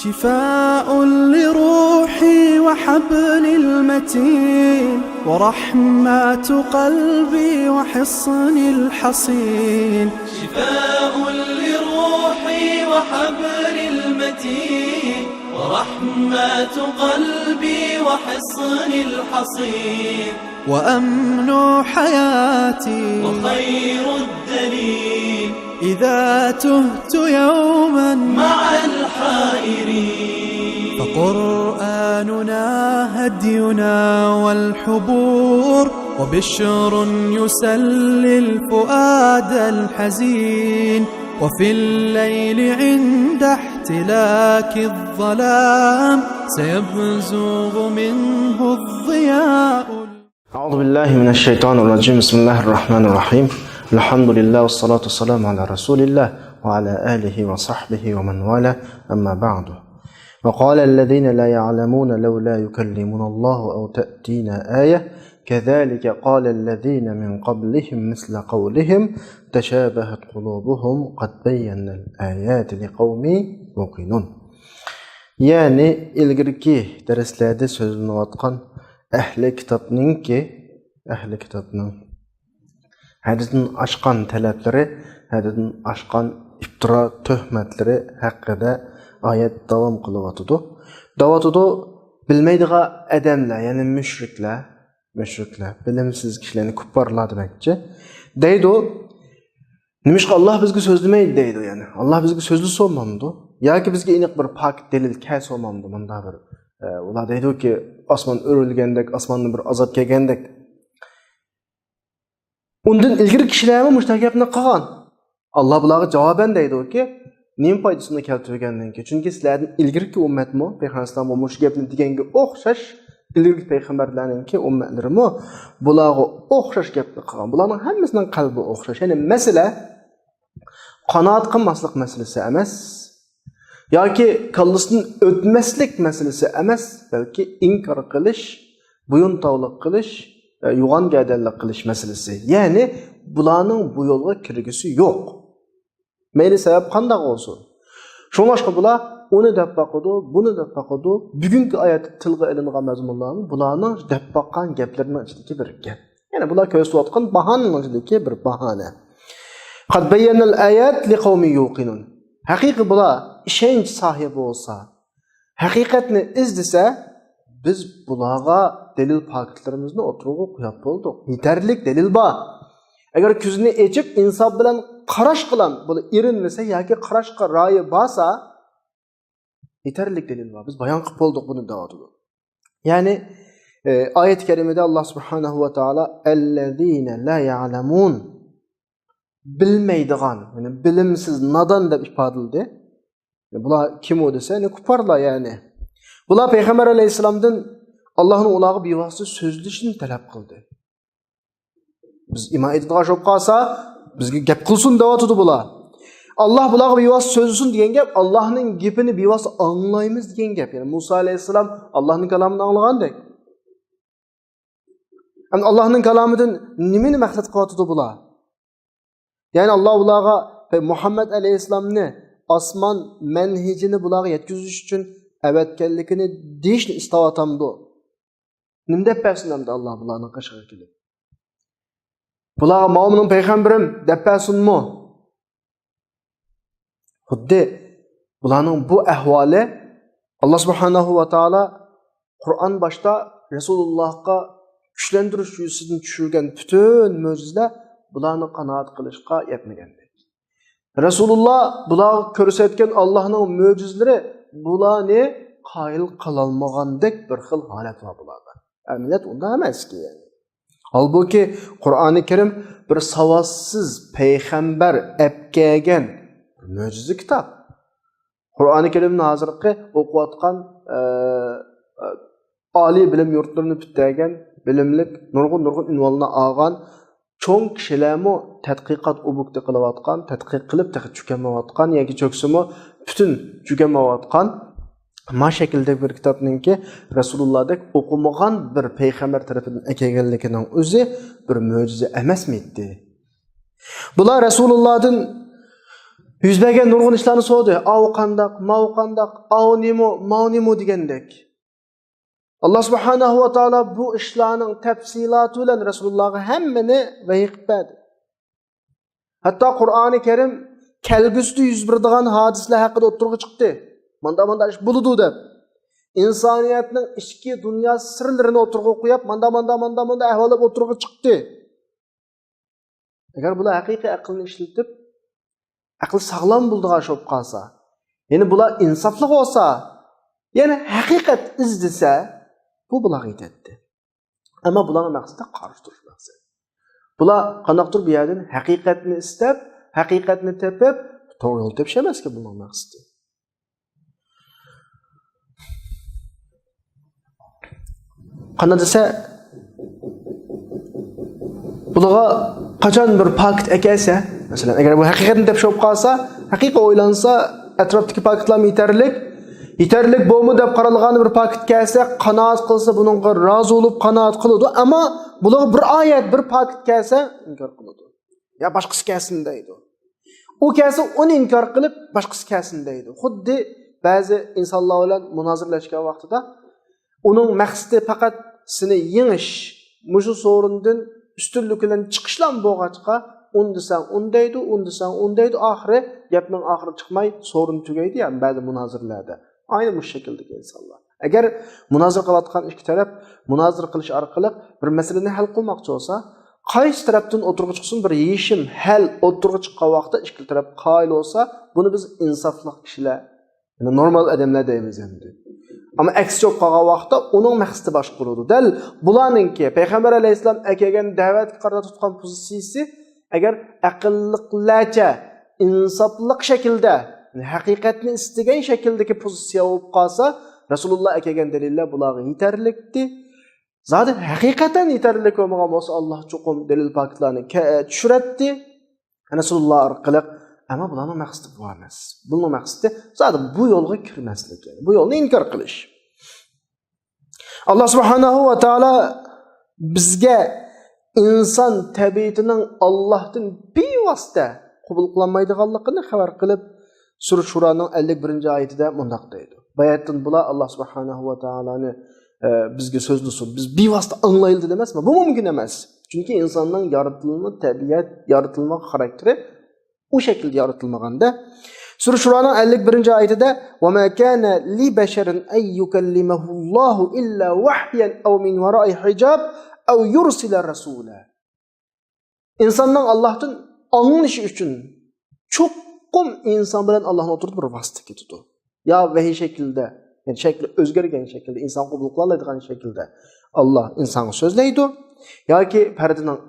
شفاء لروحي وحبل المتين ورحمة قلبي وحصن الحصين. شفاء لروحي وحبل المتين ورحمة قلبي وحصن الحصين. وأمن حياتي وخير الدليل إذا تهت يوما مع الحائرين. فقرآننا هدينا والحبور وبشر يسلي الفؤاد الحزين. وفي الليل عند احتلاك الظلام سيبزغ منه الضياء. أعوذ بالله من الشيطان الرجيم. بسم الله الرحمن الرحيم. الحمد لله والصلاة والسلام على رسول الله وعلى آله وصحبه ومن والاه. أما بعد. وقال الذين لا يعلمون لولا يكلمنا الله أو تأتينا آية كذلك قال الذين من قبلهم مثل قولهم تشابهت قلوبهم قد بينا الآيات لقوم يوقنون. Yani ilgirki derslerde sözlənətqan əhli kitabның hədidin aşqan tələbləri, hədidin aşqan iftira töhmətləri haqqında ayət davam qılıvatıdı. Bilmeydiğə ədəmlər, yəni müşriklər, bilimsiz kişilərini kupparlar deməkçi. Deydi o, nimişki Allah bizgi sözləmeydi deydi yani. Allah bizgi sözlü olmamdı. Ya ki bizge inik bir pak delil kəs olmamdı. Bunda bir, ular deydi ki, asman örülgendek, asmanın bir azap kelgendek. Ondan ilgiri kişilərimi müştəqəbini qağan. Allah bulağı cavaben deydi o ki, neyin faydasını keltirgenden ki? Çünkü sizlerden ilgiri ki ümmet mi? Peygamber'den bu müştəqəbini degen ki, oxşaş, ilgiri peygamberlerin ki ümmetleri mi? Bulağı oxşaş gepni qağan. Bulağın hemmisinden kalbi oxşaş. Yani mesele, qanaat qılmaslık meselesi emas. Ya ki kallısının ötmeslik meselesi emas. Belki inkar qilish, buyun tavlıq qilish, yuğan gədellik qilish meselesi. Yani bularning bu yolga kirgisi yok. Meyli sebep qandaq olsun. Şoňaşqa bular onu dep baqıdı, bunu dep baqıdı. Bugünkü ayet tilga ilingan mazmunlarni bularning dep baqqan geplerining içindeki bir gep. Yani bular kösüwatqan bahanening içindeki bir bahane. Qad bayyanal ayat liqawmin yuqinun. Haqiqi bular işenç sahibi olsa, haqiqatni izdise, biz bularga delil paketlerimizni oturup qo'yib boldik. Yeterlik delil bor. Agar ko'zini echib insof bilan qarash qilan, bu erinmasa yoki qarashga ro'yi bo'lsa, yeterlik delil bor. Biz bayon qilib boldik buni da'vatida. Ya'ni oyat karimada Alloh subhanahu va taolo allazina la ya'lamun bilmeydigan, yani bilimsiz, nadan deb ifodaldi. Bular kim o dese, ne kuparlar yani. Bular Peygamber aleyhisselamdan Allah'ın ulağı bevasıta sözlüşünü talep kıldı. Biz iman etdiğine şop qalsa, bizge gep qılsın davatıdı bular. Allah bulağı bevasıta sözlüsün diyen gep, Allah'ın gepini bevasıta anlayımız diyen gep. Yani Musa aleyhisselam Allah'ın kelamını anlayan dek. Yani Allah'ın kelamından nimeni məqsəd qılatıdı bular? Yani Allah bulağa Muhammed aleyhisselam'ını asman menhicini bulağa yetkizüş için evetkellikini deyişni istavatamdı. Nimde persinamdı Allah bulağının kaşığı kilip. Bulağa mağmının peygamberim depersin mu? Huddi bulağının bu ehvali Allah subhanahu wa ta'ala Kur'an başta Resulullah'a güçlendiriş yüzünden düşürgen bütün mucizeler bularni qanaat qilishga yetmagandek. Rasululloh bular ko'rsatgan Allohning mo'jizalari bularni qoyil qilolmagandek bir xil holat bor bularda. Amaliyat unda emaski yani. Halbuki Qur'oni Karim bir savossiz payg'ambar apkagan mo'jiza kitob. Qur'oni Karimni hozirgi o'qiyotgan oliy bilim yurtlarini bitgan, bilimlik nurg'un unvonlarni olgan çoğun kişilerimi tədqiqat obukta qılıvatqan, tədqiq qılıb çökəməvatqan, yoki çöksümü bütün çökəməvatqan ma şekilde bir kitabning ki Resulullah'dek okumağan bir peygamber tarafından ekegenlikining o'zi bir mo'jiza emasmidi? Bular Resulullah'dan Yüzbergen nurgun işlerini soğudu. Av kandak, mav kandak, av nimo, mav nimo degandek. Allah subhanahu wa ta'ala bu işlerinin tefsilatı ile Resulullah'a hemmeni vehik berdi. Hatta Kur'an-ı Kerim kelgüsü yüz birdiğen hadisler hakkında oturuğa çıktı. Manda iş buludu deb. İnsaniyetinin içki dünya sırlarını oturuğa koyup manda ahvalıp oturuğa çıktı. Eğer bular hakiki aklını işletip akıl sağlam bulduğu şop kalsa, yani bular insaflık olsa, yani hakikat izlese, bu bular yetetti. Ama buların maksatı karıştırış maksatı. Bular qanaqdır bir yerden hakikatini istep, hakikatini tepip, doğru yol tepişemez ki bunun maksatı. Qana dese, bulara kaçan bir paket ekelse, mesela eğer bu hakikatini tepişip kalsa, hakika oylansa, etraftaki paketler yeterlik bomu deb qaralgan bir paket kelse, qanaat qilsa bununla razı olup qanaat qılıdı. Ama bular bir ayet, bir paket kelse, inkar qılıdı. Ya başkası kelsin deydi. O kelse onu inkar qılıp, başkası kelsin deydi. Xuddi bazı insanlar bilan munozirlashgan vaqtida onun maqsadi faqat seni yengish, mushu sorundan üstünlük bilan chiqishlan bo'lg'achqa, undisan undaydi, ahire gapning ahiri chiqmay sorun tugaydi ya bazı munozirlarda. Aynı bu şekilde insanlar. Eğer münazır kılatkan iki taraf münazır kılış arkalık bir meseleni hal kılmakçı olsa, qaysi taraftan oturga çıksın bir yeyişim hal oturga çıkkan vaqtda iki taraf qayil olsa, bunu biz insaflı kişiler, yani normal adamlar deymiz endi. Ama aksi çok qalgan vaqtda onun maqsadi boshqa bo'ladi. Dal bularninki Payg'ambar alayhisalom kelgan da'vatga qarata tutgan pozitsiyasi agar aqlliqlarcha insofli shaklda hakikatni istagan shakldagi pozitsiya bo'lib qolsa, Rasululloh kelgan dalillar bularga yetarlikdi. Zaten hakikaten yetarlik bo'lmagan bo'lsa, Alloh cho'qim dalil paketlarni tushiradi. Rasululloh orqali, ama bularning maqsadi bu emas. Buning maqsadi zaten bu yo'lga kirmaslik, yani bu yo'lni inkor qilish. Allah subhanahu va taolo bizga inson tabiatining Allohdan bevosita qabul qilinmaydiganligini xabar qilib, Sura Shuraning 51 oyatida mundaq deydi. Bayatdan bular Allah subhanahu va taoloni bizga so'zni so'z biz bevosita anglayildi demasmi? Bu mumkin emas. Chunki insonning yaratilma tabiat, yaratilma xarakteri o şekilde yaratılmaganda. Sura Shuraning 51 oyatida "Ve ma kana li basharin ay yukallimahu Allahu illa wahyan aw min wara'i hijab aw yursila rasula." İnsandan Allah'tan anlayışı üçün çoğum insan bilen Allah'ın oturup bir vasıta tutu. Ya vahiy şekilde, yani şekli özgergen şekilde, insan kubuluklarla şekilde Allah insanı sözleydi. Ya ki perdinin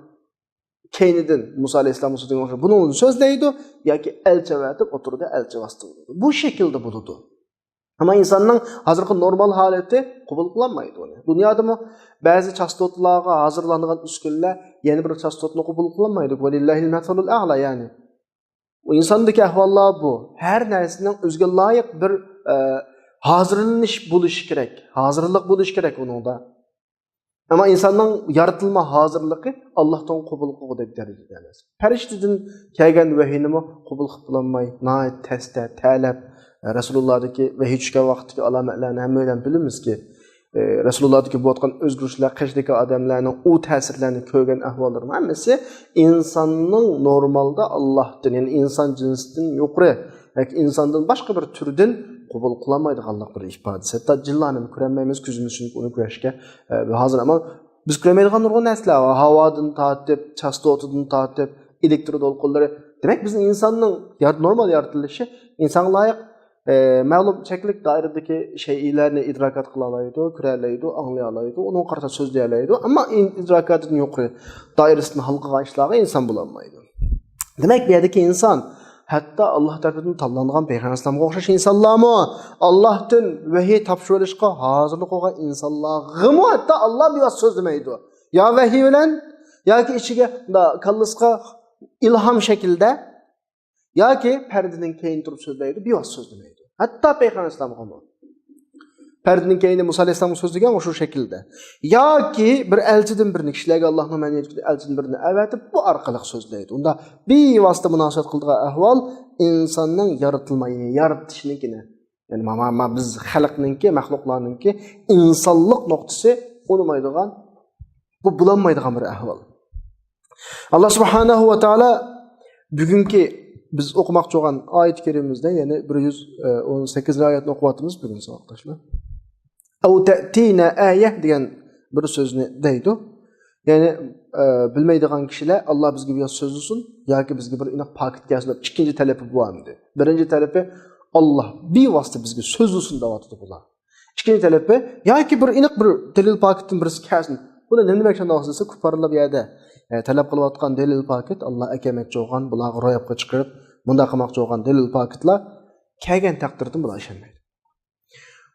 Keynidin Musa Aleyhisselam'ın sözüyle bunun sözleydi ya ki elçe verip oturdu elçe vasıtı oldu. Bu şekilde buludu. Ama insanın hazırki normal haleti kabul kılanmaydı onu. Dünyada mı bazı çastotlarga hazırlanan üskünler yeni bir çastotla kabul kılanmaydı. Velillahil metalul a'la yani. O insandaki ahvallar bu. Her neresinin özge layık bir hazırlanış buluş gerek. Hazırlık buluş gerek onun da. Ama insanın yaratılma hazırlığı Allah'tan kabul kılgı deb derecede emas. Perişteden kelgan vahiyni kabul kılınmay, nayet teste, talep, Resulullah'daki vahiy tushgan vaqtdagi alomatlarni hammadan bilamiz ki, Resulullah'daki bu atkan özgürlükler, qishdagi odamlarning u ta'sirlarini ko'rgan ahvollarning hammasi insonning normalda Allohdan, yani inson jinsidan yuqori, yoki insondan boshqa bir turdan qabul qilolmaydiganlik bir ifodasi. Hatto jillarni ko'rmaymiz, ko'zimiz uchun uni ko'rishga hozir ama biz ko'rmaydigan nurg'un narsalar, havodan tortib, chastotadan tortib, elektr to'lqinlari. Demak, bizning insonning normal yaratilishi inson loyiq ma'lum cheklik doiradagi shaylarni idrokat qila oladi, ko'ra oladi, anglay oladi, uni qarata so'zlay oladi, ammo idrokatdan yuqori doirasini hal qilgan ishlarga inson bo'la olmaydi. Demak, bu yerdagi inson hatta Allah tarafından tanlangan Peygamber'e o'xshash insonlarmi, Allohdan vahiy topshirishga hozirlik qilgan insonlarmi hatta Allah bir so'z demaydi. Ya vahiy bilan yoki ichiga kallisqa ilhom shaklda yoki perdenin keyin turib so'zlaydi, bir so'z demaydi. Hatta Peygamber'e Perdinin keyni Musa Aleyhisselam'ın sözlügen o şu şekilde. Ya ki bir elçidin birini, kişilerge Allah'ın meniyeti elçidin birini evetip bu arkalık sözleydi. Onda bir vasıta münasebet kıldığı ahval insanın yaratılmayı, yaratışınınkini. Yani biz halkınınki, mahluklarınki insanlık noktası olmaydıgan, bu bulanmaydıgan bir ahval. Allah Subhanahu ve Teala bugünkü biz okumakçı olan ayet-i kerimimizde yani 118 ayetini okuvatımız bugün arkadaşlar. Ev te'tina ayeh diyen bir sözünü deydi. Yani bilmeydiğin kişiler Allah bizge bir sözlüsün ya ki bizge bir inak paket gelsin. İkinci talebi bu amdi. Birinci talebi Allah bir vasıta bizge sözlüsün davatıdı bular. İkinci talebi ya ki bir inak bir delil paketin birisi gelsin. Bu da ne demek şanda vasıtası kuparlı bir yerde. Talep kılıvatkan delil paket Allah ekemetçi olgan bulağı royapka çıkarıp bunda kılmakçı olgan delil paketler kegen takdirdim bula işenmeydi.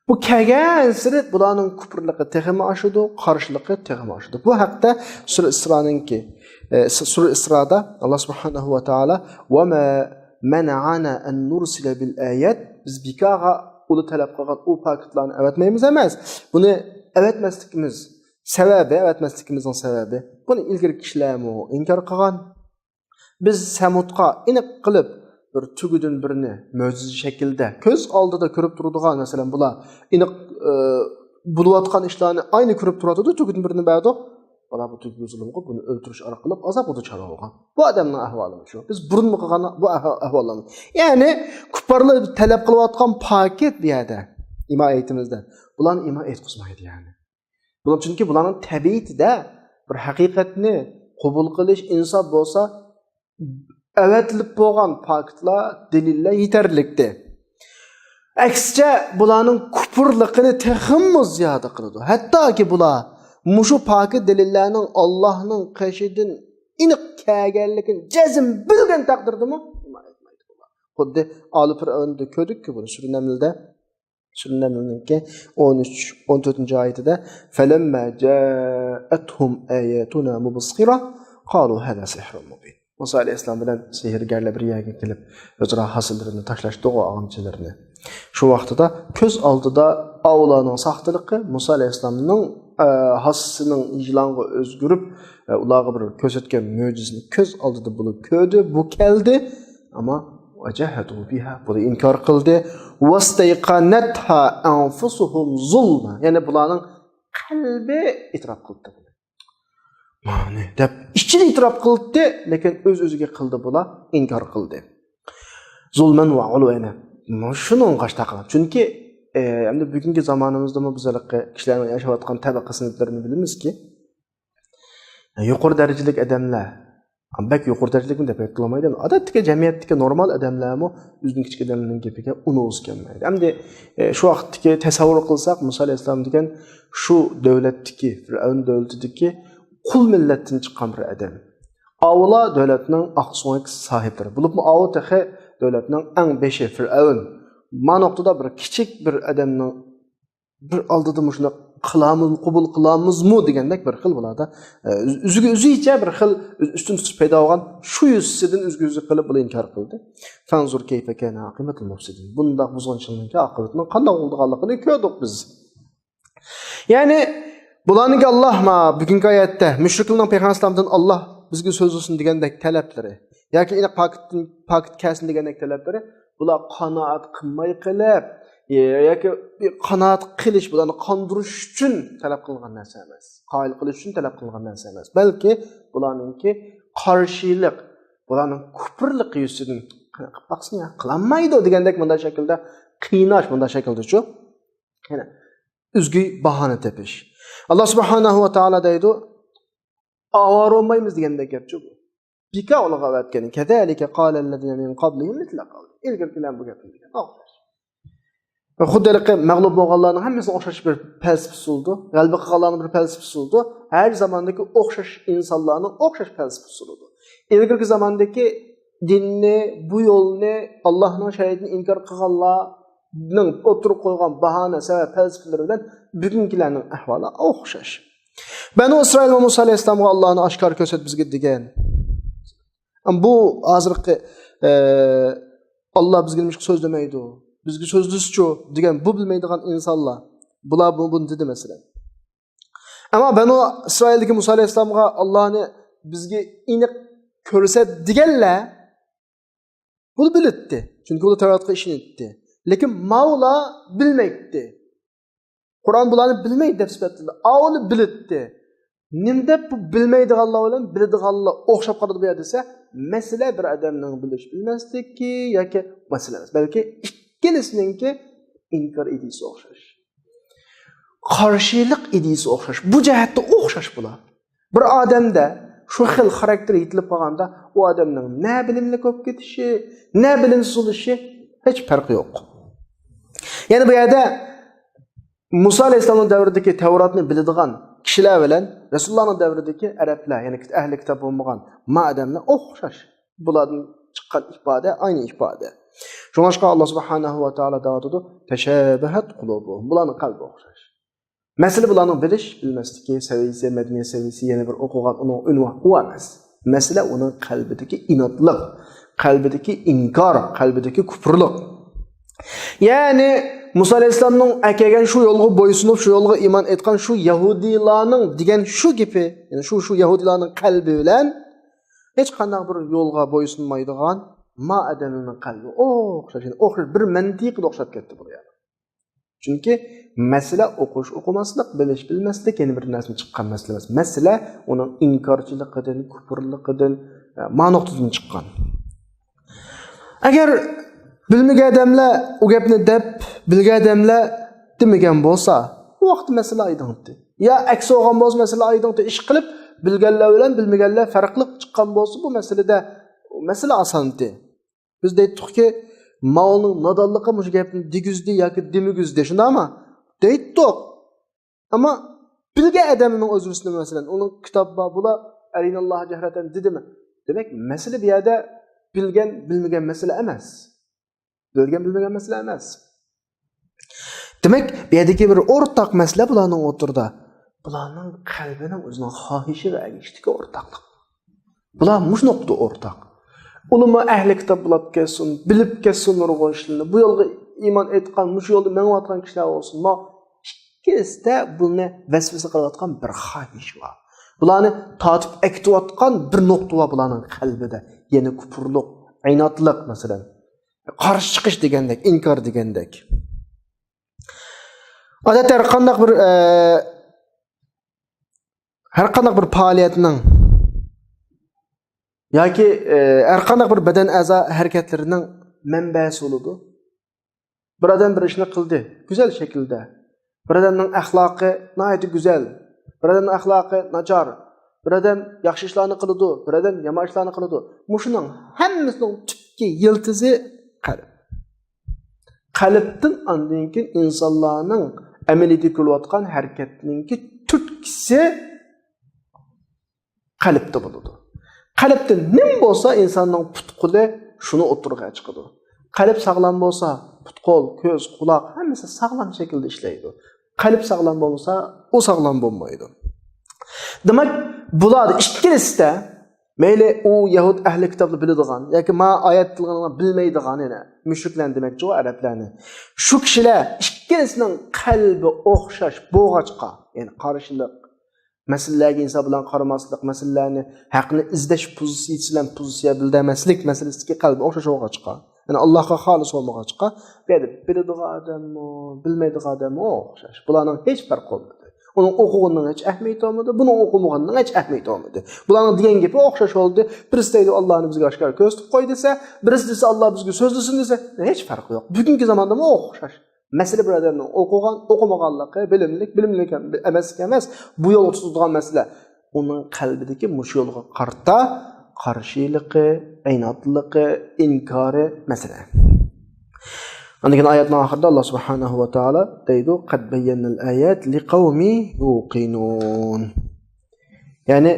Bu kegen sırıt bulanın kupurluğu tehimi aşıdı, karşılığı tehimi aşıdı. Bu hakta Sur-i İsra'nınki Sur-i İsra'da Allah Subhanahu ve Teala وَمَا مَنَعَنَا أَنْ نُرْسِلَ بِالْآيَاتِ biz bikağa ulu talep kılgan o paketlerini evetmeyimiz emez. Bunu evetmezlikimiz sebebi, evetmezlikimizin sebebi bunu ilgili kişilerimi inkar kılgan. Biz Semud'a inik kılıp bir tügüdün birini möcize şekilde köz aldı da körüp durduğu mesela bula inik buluvatkan işlerini aynı körüp durduğu tügüdün birini bəydik. Bala bu tügü zulümü bunu öldürüş araqılıp azap odu çaralığın. Bu adamın ahvalını şu. Biz burun mu kılgan bu ahvalını. Yani kuparlı talep kılıvatkan paket diyede ima eğitimizde. Bulan ima etkuzmaydı yani. Bunun çünkü bulanın tabiiti de bir hakikatini kubul kılış insaf olsa evetilip boğan paketler, deliller yeterlikti. Aksice bulanın kupurluğunu tehimmi ziyade kıldı. Hatta ki bula muşu paket delillerinin Allah'ın keşidin inik kâgerlikin cezim bilgen takdirdi mi? Kudde alıp önünde ködük ki bunu Sürünemil'in ki 13-14. ayetinde فَلَمَّا جَاءَتْهُمْ آيَاتُنَا مُبَصِّرَةً قَالُوا هَذَا سِحْرٌ مُبِينٌ Musa Aleyhisselam bilen sihirgerle bir yerge gelip özra hasıllarını taşlaştı o ağamçılarını. Şu vaxtıda köz aldıda avlanın saxtılıqı Musa Aleyhisselam'ın hasısının iclanğı özgürüp ulağı bir köz etken möcüzini köz aldıda bunu ködü, bu keldi ama وَجَهَدُوا بِهَا bunu inkar kıldı. وَاسْتَيْقَنَتْهَا أَنْفُسُهُمْ ظُلْمًا yani bulanın kalbi itiraf kıldı. Mani dep içine itiraf kıldı lekin öz-özüge kıldı bula inkar kıldı. Zulmen ve uluvene. Şunun kaçta kıldı. Çünkü hem bugünkü zamanımızda mı biz kişilerin yaşayatkan tabaka sınıflarını biliriz ki yukarı derecelik adamlar Bek yukarı derecelikini de pek kılamaydı. Adattaki cemiyetteki normal adamlarımı üzgün küçük adamların gepike unuz gelmeydi. Hem de şu vaxtdaki tasavvur kılsak Musa Aleyhisselam degen şu devletteki, Firavun devletideki kul milletten çıkan bir adam. Avla devletinin aksonik sahipleri. Bulup mu avla tehe devletinin en beşi Firavun. Ma noktada bir küçük bir adamın bir aldığı şuna kılamız, kubul kılamız mı degendek bir xil bulada. Üzüce bir xil üstün tutup peyda olan şu yüzsüzün üzgüzü kılıp bunu inkar kıldı. Fanzur keyfe kâne akimetul mufsidin. Bunda buzgınçılığınki akıbetinin kandan olduğunu gördük biz. Yani bulanık Allah ma bugünkü ayette müşrikliğinden Peygamber İslam'dan Allah bizge sözlüsün degendek talepleri. Ya ki inek paket kesin degendek talepleri. Bula kanaat kılmayı kılıp yoki qanoat qilish bularni qondirish uchun talab qilingan narsa emas. Qoyil qilish uchun talab qilingan narsa emas. Balki bularninki qarshilik, bularning kufrlik yusidan qilib baqsin ya, qilinmaydi degandek bunday shaklda qiynash bunday shaklda shu. Yana üzgü bahane tepish. Allah Subhanahu va taolo deydi, avaro olmaymiz degandek gapchi bu. Bika ularga aytgan, "Kadalika qala allazina min qablihim mithla qawli." İlgirkilen bu gapni degan. Xuddi mağlub bo'lganlarning hammasi o'xshash bir felsefasi oldu. G'alaba qilganlarning bir felsefasi oldu. Her zamandaki o'xshash insonlarning o'xshash felsefasi oldu. İlgirki zamandaki dinni, bu yo'lni, Allohning shariatini inkor qilganlarning o'tirib qo'ygan bahona, sabab felsefeleri bilan bugungilarning ahvoli o'xshash. Banu İsrail va Musa alayhissalomga Allohni oshkor ko'rsat bizga degan. Bu hozirgi Allah bizga nima so'z demaydi. Bizga sözlüsü degan bu bilmaydigan insonlar Bular bunu dedi mesela. Ama ben o İsrail'deki Musa Aleyhisselam'a Allah'ını bizge iniq ko'rsatdiganlar bunu bildi. Çünkü o Tevrat'ta işini etti. Lekin Mavla bilmeydi. Kur'an bularını bilmeydi deb sifatladı. Onu bildi. Nimde bu bilmeydiganlar bilan biladiganlar o'xshab qoladi bu yerda desa, mesele bir odamning bilish bilmasligi yoki masala emas, balki ikkalasininki inkor idisi o'xshash. Qarshilik idisi o'xshash. Bu jihatda o'xshash bular. Bir odamda shu xil xarakter yetilib qolganda, u odamning ne bilimli ko'p ketishi, ne bilimsiz bo'lishi hech farqi yo'q. Yani bu yerda Musa Aleyhisselam'ın davridagi Tevratni biladigan kishilar bilan Rasulullah'ın davridagi Arablar, yani ahli kitob bo'lmagan odamlar o'xshash. Bulardan chiqqan ifoda aynı ifoda. Shunga Allah subhanahu va taolo deydi, "Tashabahat qulubuhum." Bularning qalbi o'xshash. Mesele bularning bilish, bilmasligi, saviyasi, madaniyat saviyasi, yana bir o'qigan uning unvoni u emas. Mesele uning qalbidagi inotlik, qalbidagi inkor, qalbidagi kufrlik. Yani Musa Aleyhisselam'ın kelgan şu yolga bo'ysunib, şu yolga iman etgan şu Yahudilarning degan şu gibi, yani şu Yahudilarning qalbi bilan hech qanday bir yolga bo'ysunmaydigan adamining qalbi o'xshash, bir mantiqga o'xshab ketdi bu yerda. Chunki masala o'qish, o'qimaslik, bilish, bilmaslik yana bir narsa chiqqan masala emas. Masala uning inkorchiligidan, kufrligidan, ma'noqdan chiqqan. Agar bilmagan odamlar u gapni deb bilgan odamlar demagan bo'lsa, bu vaqt masala aydindir. Ya aksi bo'lgan bo'lsa, masala aydindir. Ish qilib bilganlar bilan bilmaganlar farqli chiqqan bo'lsa, bu masalada masala osondir. Biz deytdikki, ma'lum nadonliqqa mush gapni diguzdi yoki demiguzdi, shundaymi? Deytdik. Ammo bilgan odamning o'zini masalan, uning kitobda bular arinalloh jahratan dedimi? Demak, masala bu yerda bilgan bilmagan masala emas. Bilgan bilmagan masala emas. Demak, bu yerdagi bir o'rtaq masala bularning o'tirda. Bularning qalbining o'zining xohishiga ergashdiki o'rtaqlik. Bular mush nuqta o'rtaq. Ulama ahli kitob bo'lib kelsin, bilib kelsin nurg'un ishlarni. Bu yo'lga iymon etgan, mush yo'lda menayotgan kishilar bo'lsin. Ma ikkisida buni vasvasa qilayotgan bir xohish bor. Bularni tatib aktivotgan bir nuqta bor bularning qalbida. Ya'ni kufrlik, aynotlik masalan. Qarshi chiqish degandek, inkor degandek. Odatda har qanday bir faoliyatning yoki har qanday bir badan a'zo harakatlarining manbasi bo'ladi. Bir odam bir ishni qildi, go'zal shaklda. Bir odamning axloqi nihoyat go'zal, bir odamning axloqi nachar. Bir odam yaxshi ishlarni qiladi, bir odam yomon ishlarni qiladi. Mushuning hammasining tubki yiltizi qalb. Qalbdan ondan keyin insonlarning amaliyda qilayotgan harakatninki turtkisi qalbda bo'ladi. Qalbda nim bo'lsa insonning putquli shuni o'tirg'a chiqadi. Qalb sog'lom bo'lsa, putqol, ko'z, quloq hammasi sog'lom shaklda ishlaydi. Qalb sog'lom bo'lmasa, u sog'lom bo'lmaydi. Demak, bular ikkilisida mayli u Yahud ahli kitobni biladigan yoki ma oyat tilini bilmaydigan yana mushriklar demakchi u arablarni. Shu kishilar ikkilisining qalbi o'xshash bo'g'achqa, ya'ni qarishilik, masalalarga inson bilan qaramaslik, masalalarni haqni izlash pozitsiyasi bilan pozitsiya bildirmaslik masalasiga qalbi o'xshash bo'g'achqa. Yani Allohga xolis bo'lmag'achqa, biladigan odammi, bilmaydigan odammi o'xshash. Bularning hech farqi bo'lmaydi. Onun o'qiganining hech ahamiyati olmadi, buni o'qimaganining hech ahamiyati olmadi. Bularning degan gapi o'xshash bo'ldi. Birisi deydi Allohni bizga oshkor ko'rsatib qo'y desa, birisi desa Alloh bizga so'zlasin desa, hech farqi yo'q. Bugungi zamonda ham o'xshash. Masala bir odamning o'qimaganligi, bilimli emas, bu yo'l tutadigan masala. Uning qalbidagi mush yo'lga qarta qarshiligi, aynotligi, inkori masala. Andikin ayetning oxirida Alloh subhanahu va taolo deydi: "Qad bayyannal ayat liqawmi yuqinun." Ya'ni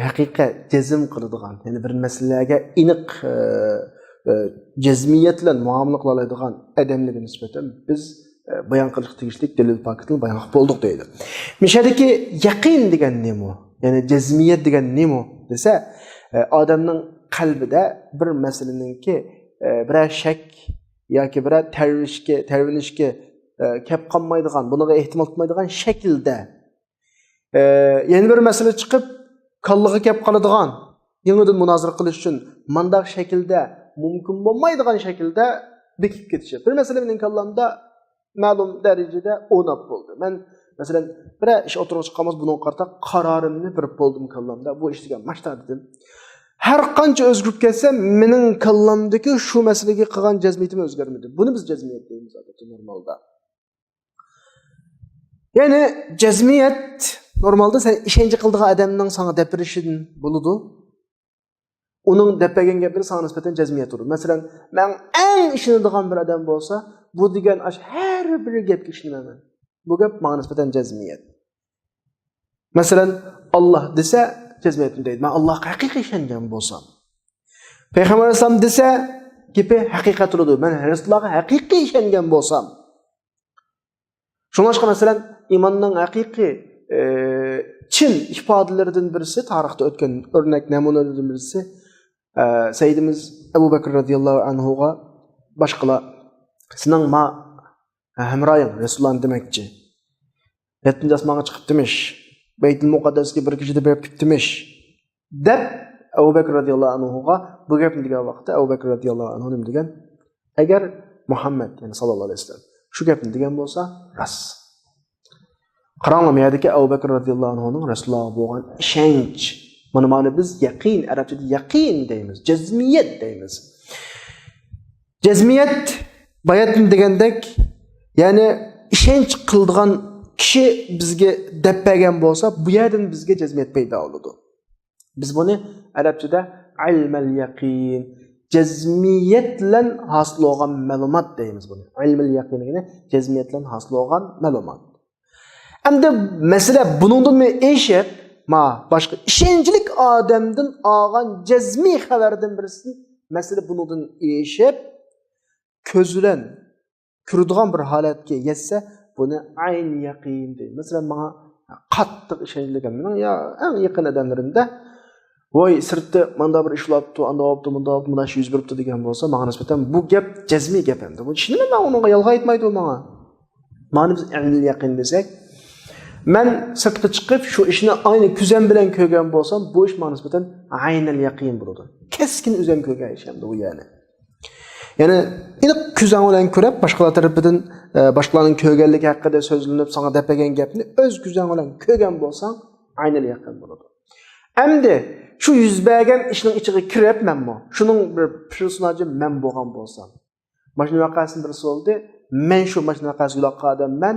haqiqat jazm qiladigan, ya'ni bir masalaga aniq jazmiyat bilan muomala qila oladigan odamlarga nisbatan biz bayon qilish tegishli dalil paketini bayon qilib bo'ldik deydi. Mishadagi yaqin degan nima? Ya'ni jazmiyat degan nima desa, odamning qalbida bir masalaninki bir shak yoki bir tarvinishga kep qolmaydigan, bunaqa ehtimol qilmaydigan shaklda yana bir masala chiqib, kallaga kep qoladigan, yangidan munozara qilish uchun mandaq shaklda mumkin bo'lmaydigan shaklda bekib ketishi. Bir masala mening kallamda ma'lum darajada o'nab bo'ldi. Men masalan bir ish o'tirib chiqqanmiz, buni qarta qarorimni bir bo'ldim kallamda. Bu ishga mashta dedim. Har qancha o'zgarib ketsa, mening kallamdagi shu masalaga qilgan jazmiyatim o'zgarmadi. Buni biz jazmiyat deymiz odatda normalda. Ya'ni jazmiyat normalda sen ishonchi qildigan odamning senga deb berishidan bo'ladi. Uning deb bergan gaplari senga nisbatan jazmiyat bo'ladi. Masalan, men eng ishonadigan bir odam bo'lsa, bu degan har bir gapga ishonaman. Bu gap menga nisbatan jazmiyat. Masalan, Alloh desa jazmiyatni deydi. Men Allohga haqiqiy ishongan bo'lsam, Payg'ambar alayhisalom desa, gapi haqiqat bo'ladi. Men Rasulullohga haqiqiy ishongan bo'lsam. Shunga masalan, imonning haqiqiy chin ifodalaridan birisi, tarixda o'tgan o'rnak namunalardan birisi Sayyidimiz Abu Bakr radhiyallohu anhuga boshqalar sening ma hamroying Rasululloh demakchi. 7. osmonga chiqib demish. Baytul Muqaddasga bir kishida berib ketdimish. Deb Abu Bakr radhiyallohu anhuga bu gapni degan vaqtda Abu Bakr radhiyallohu anhu nim degan, agar Muhammad yani sallallohu alayhi vasallam shu gapni degan bo'lsa, ras. Qaranglar, bu yerdagi Abu Bakr radhiyallohu anhuning Rasulullohga bo'lgan ishonch. Mana biz yaqin, arabchada yaqin deymiz, jazmiyat deymiz. Jazmiyat bayatni degandek, ya'ni ishonch qildigan kishi bizga deb bergan bo'lsa, bu yerdan bizga jazmiyat paydo bo'ladi. Biz buni arabchada ilmal yaqin, jazmiyat bilan hosil bo'lgan ma'lumot deymiz buni. Ilmal yaqinligini jazmiyat bilan hosil bo'lgan ma'lumot. Endi masala buningdan men eshib, boshqa ishonchlik odamdan olgan jazmiy xabardan birisi, masala buningdan eshib ko'z bilan ko'radigan bir holatga yetsa, buni ayn yaqin deydi. Masalan, menga qattiq ishonchligan, mening eng yaqin odamlarimda voy sirtda manda bir ishlabdi, anda olibdi, munda olibdi, mana shu yuz beribdi degan bo'lsa, menga nisbatan bu gap jazmiy gap endi. Bu ishni men unga yolg'on aytmaydi u menga. Mana biz ayn yaqin desak, men sirtga chiqib shu ishni ayni ko'zim bilan ko'rgan bo'lsam, bu ish menga nisbatan aynal yaqin bo'ladi. Keskin o'zim ko'rgan ish endi bu yani. Yani aniq ko'zing bilan ko'rib, boshqalar tarafidan boshqalarning ko'rganligi haqida so'zlanib, senga deb bergan gapni o'z ko'zing bilan ko'rgan bo'lsang, aynal yaqin bo'ladi. Endi shu yuz bergan ishning ichiga kiribmanmi? Shuning bir personaji men bo'lgan bo'lsam. Mashina vaqasini birisi bo'ldi. Men shu mashina vaqasiga yo'laqadim, men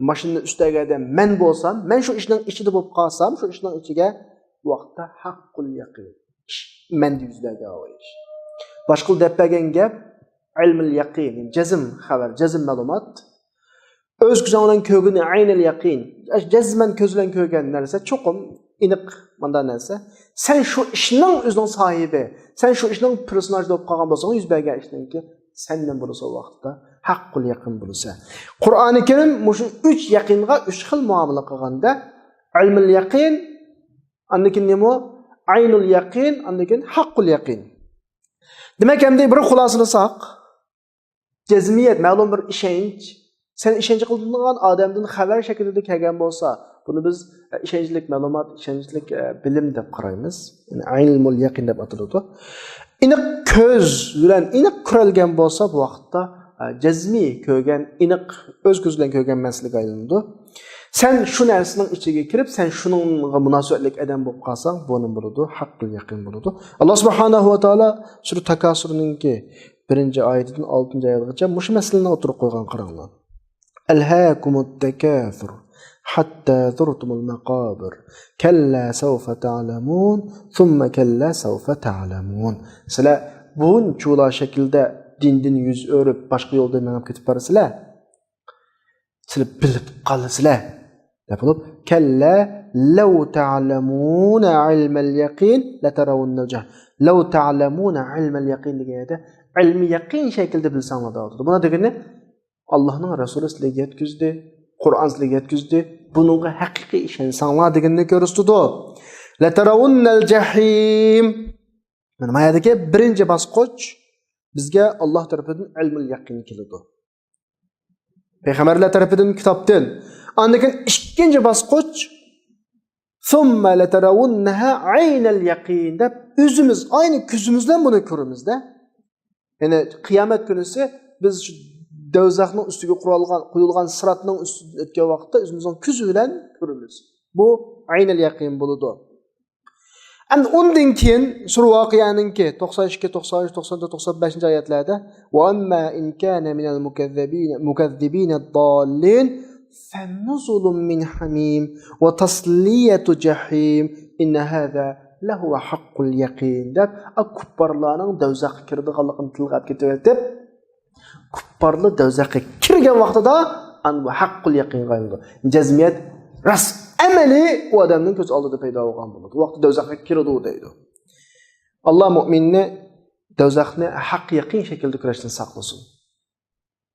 mashina ustidagi men bo'lsam, men shu ishning ichida bo'lib qolsam, shu ishning ichiga vaqtda haqqul yaqin. Men yuz bergan ish. Boshqa deb bergan gap ilmul yaqin, jazm xabar, jazm ma'lumot. O'z ko'zing bilan ko'rgan aynal yaqin, jazman ko'z bilan ko'rgan narsa cho'qim aniq manda narsa. Sen shu ishning o'zining sohibi, sen shu ishning personaji bo'lib qolgan bo'lsang, yuz bergan ishningki sendan bo'lsa vaqtda haqqul yaqin bo'lsa. Qur'oni Karim shu 3 yaqinga 3 xil muomala qilganda ilmul yaqin, andakin nima? Aynul yaqin, andakin haqqul yaqin. Demek endi bir xulosalasak, jazmiyat ma'lum bir ishonch, sen ishonch qildigan odamdan xabar shaklida kelgan bo'lsa, buni biz ishonchlik ma'lumot, ishonchlik bilim deb qaraymiz. Yani ilmul yaqin deb ataladi. Aniq ko'z bilan aniq ko'rilgan bo'lsa, bu vaqtda jazmiy ko'rgan, aniq o'z ko'z bilan ko'rgan masalaga aylanadi. Sen shu narsaning ichiga kirib, sen shuningga munosabatlik odam bo'lib qolsang, buni bo'ladi, haqqul yaqin bo'ladi. Alloh subhanahu va taolo sura Takasur'ninki 1-oyatidan 6-oyatgacha mush masalani o'tirib qo'ygan, qaranglar. Alhaakumut takathur hatta zurtumul maqabir kalla sawfa ta'lamun thumma kalla sawfa ta'lamun. Sizlar buncha shaklda dindan yuz o'rib boshqa yo'lda menib ketib borsizlar. Sizlar bilib qolasizlar. Yapılıp kella law ta'lamuna ilmal yaqin la tarawunnal jahl. Law ta'lamuna ilmal yaqin deganda ilmi yaqin shaklda bilsanglar bo'ladi. Buna degani Allohning Rasuli sizlarga yetkizdi, Qur'on sizlarga yetkizdi. Buningga haqiqiy ishonsanglar deganni ko'rsatdi. La tarawunnal jahim. Mana bu yerdagi birinchi bosqich bizga Alloh tomonidan ilmul yaqin keladi. Peygamberler tarafından kitaptan. Andakin ikinci basqıç ثُمَّ لَتَرَوُنَّهَا عَيْنَ الْيَقِينَ deb özümüz aynı gözümüzden bunu görürüz de. Yani kıyamet günüsü biz şu dövzaqning ustiga qo'yilgan siratning ustidan o'tgan vaqtda o'zimizning ko'z bilan ko'ramiz. Bu aynal yaqin bo'ladi. Endi undan keyin sura Voqiyaninki 92, 93, 94, 95 oyatlarda va amma in kana minal mukazzibin ad-dallin fanuzulun min hamim va tasliyatu jahim inna hadha lahu haqqul yaqin deb akbarlarning dövzaqqa kirdiganligini tilg'ab ketib kupparlı dövzaqqa kirgan vaqtida an bu haqqul yaqinga aylanadi. Jazmiyat ras amali u odamning ko'z oldida paydo bo'lgan bo'ladi. Bu vaqtda dövzaqqa kiradi deydi. Alloh mu'minni dövzaqni haq yaqin shaklda kurashdan saqlasin.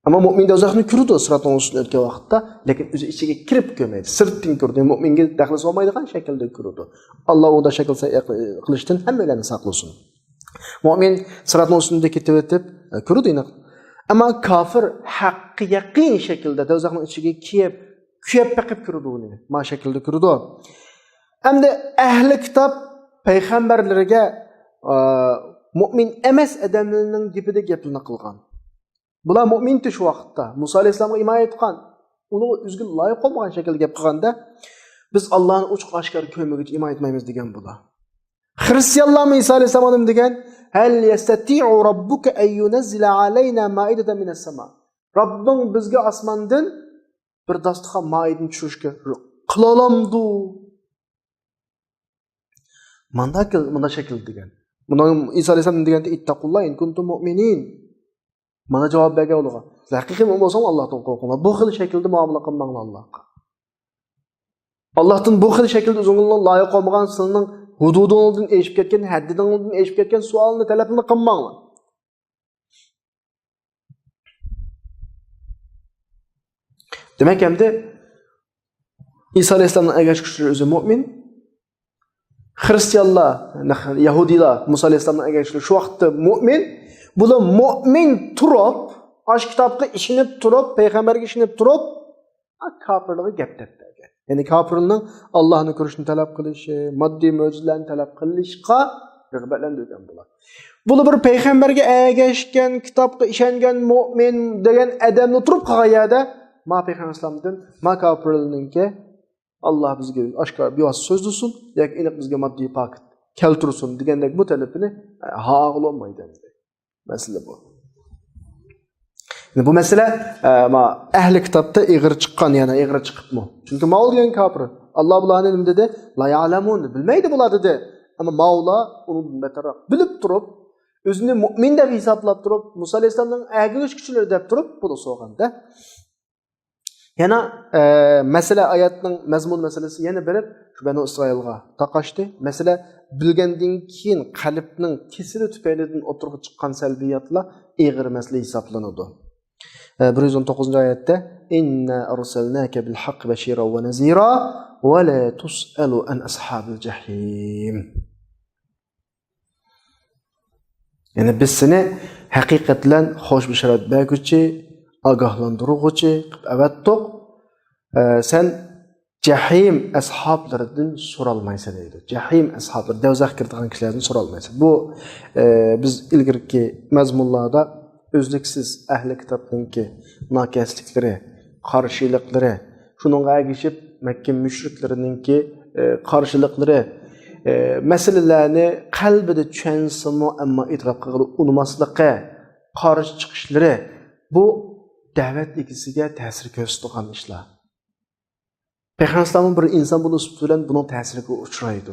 Ammo mu'min dövzaqni kiradi siratning ustidan o'tgan vaqtda, lekin o'zi ichiga kirib ko'rmaydi. Sirtdan kirdi, mu'minga daxli solmaydigan shaklda kiradi. Alloh unda shakl qilishdan hammalarni saqlasin. Mu'min siratning ustidan ketib o'tib kiradi. Ama kafir haqqı yaqin şekilde dövzaqning ichiga kuyib baqib kirdi uni. Ma şekilde kirdi. Endi ahli kitob payg'ambarlarga mu'min emas odamlarning gapida gaplarni qilgan. Bular mu'min shu vaqtda Musa alayhisolamga imoya etgan, uni o'ziga loyiq bo'lmagan shaklda gap qilganda biz Allohning ochiq oshkor ko'rmagicha imoya etmaymiz degan bular. Hristiyanlar İsa alayhisolam degan hal yastati'u rabbuka an yunzila alayna ma'idatan minas sama. Rabbing bizga osmondan bir dasturxon ma'idani tushirishga qila olamdi. Manda shakl degan. Buni İsa alayhisolam deganda ittaqulloh in kuntum mu'minin. Mana javob bergan ularga. Haqiqiy mu'min bo'lsang Allohdan qo'rqinglar. Bu xil shaklda muomala qilmanglar Allohga. Allohdan bu xil shaklda o'zingizga loyiq olmagan sizning hududundan eşip ketken, haddidindan eşip ketken sualını, talabını qilmanglar. Demek hem de İsa Aleyhisselam'ın ergeçkişleri özü mümin, Hristiyanlar, Yahudiler, Musa Aleyhisselam'ın ergeçkişleri şu vaxtda mümin, bu da mümin turup, aş kitabı işinip turup, peygamberge işinip turup, kafirliği geptep. Yani kafirinin Allah'ını görüşünü talep kılışı, maddi möcüzelerini talep kılışqa rıgbetlendirgen bular. Bunu bir peygamberge ergeçken, kitapta işengen mümin degen adamni turup qalgan yerde ma peygamber İslam'dan, ma kafirlininki Allah bizge aşkar bir vasıf sözlüsün, yak iniq bizge maddi paket keltursun degandek bu talepini haqıl olmaydı. Mesele bu. Bu mesele ehli kitapta eğri çıkan yani eğri çıkıp mı? Çünkü Maul yani kafir. Allah bulanın elimde de la ya'lamun bilmeydi bular dedi. Ama Maula onu beterak bilip durup özünü mümin de hesaplap durup Musa Aleyhisselam'ın ergiş kişileri de durup bu da soğanda. Yani mesele ayetinin mezmun meselesi yine berip şu Banu İsrail'ga taqaştı. Mesele bilgenden keyin qalbning kesili tüpeylidan oturga çıkan selbiyatla eğri mesele hesaplanıdı. 119 ayette inna arsalnaka bil haqq bashira ve nazira ve la tus'alu an ashabil jahim. Yani biz seni hakikaten hoş bisharat berguchi, agahlandırguchi avattoq. Sen jahim ashablaridan so'ralmaysan deydi. Jahim ashablari dovzaq kirdigan kishilardan so'ralmaysan. Bu biz ilgirki mazmunlarda özlüksiz ehli kitapninki nakaslikleri, karşılıkları, şununla ergişip Mekke müşriklerininki karşılıkları, meselelerini kalbide çönsümü ama itiraf kılgılı unmaslıqı, karşı çıkışları, bu davet ikisiga tesir göstergan işler. Peygamber İslam'ın bir insan bunu sütülen bunun tesirine uçraydı.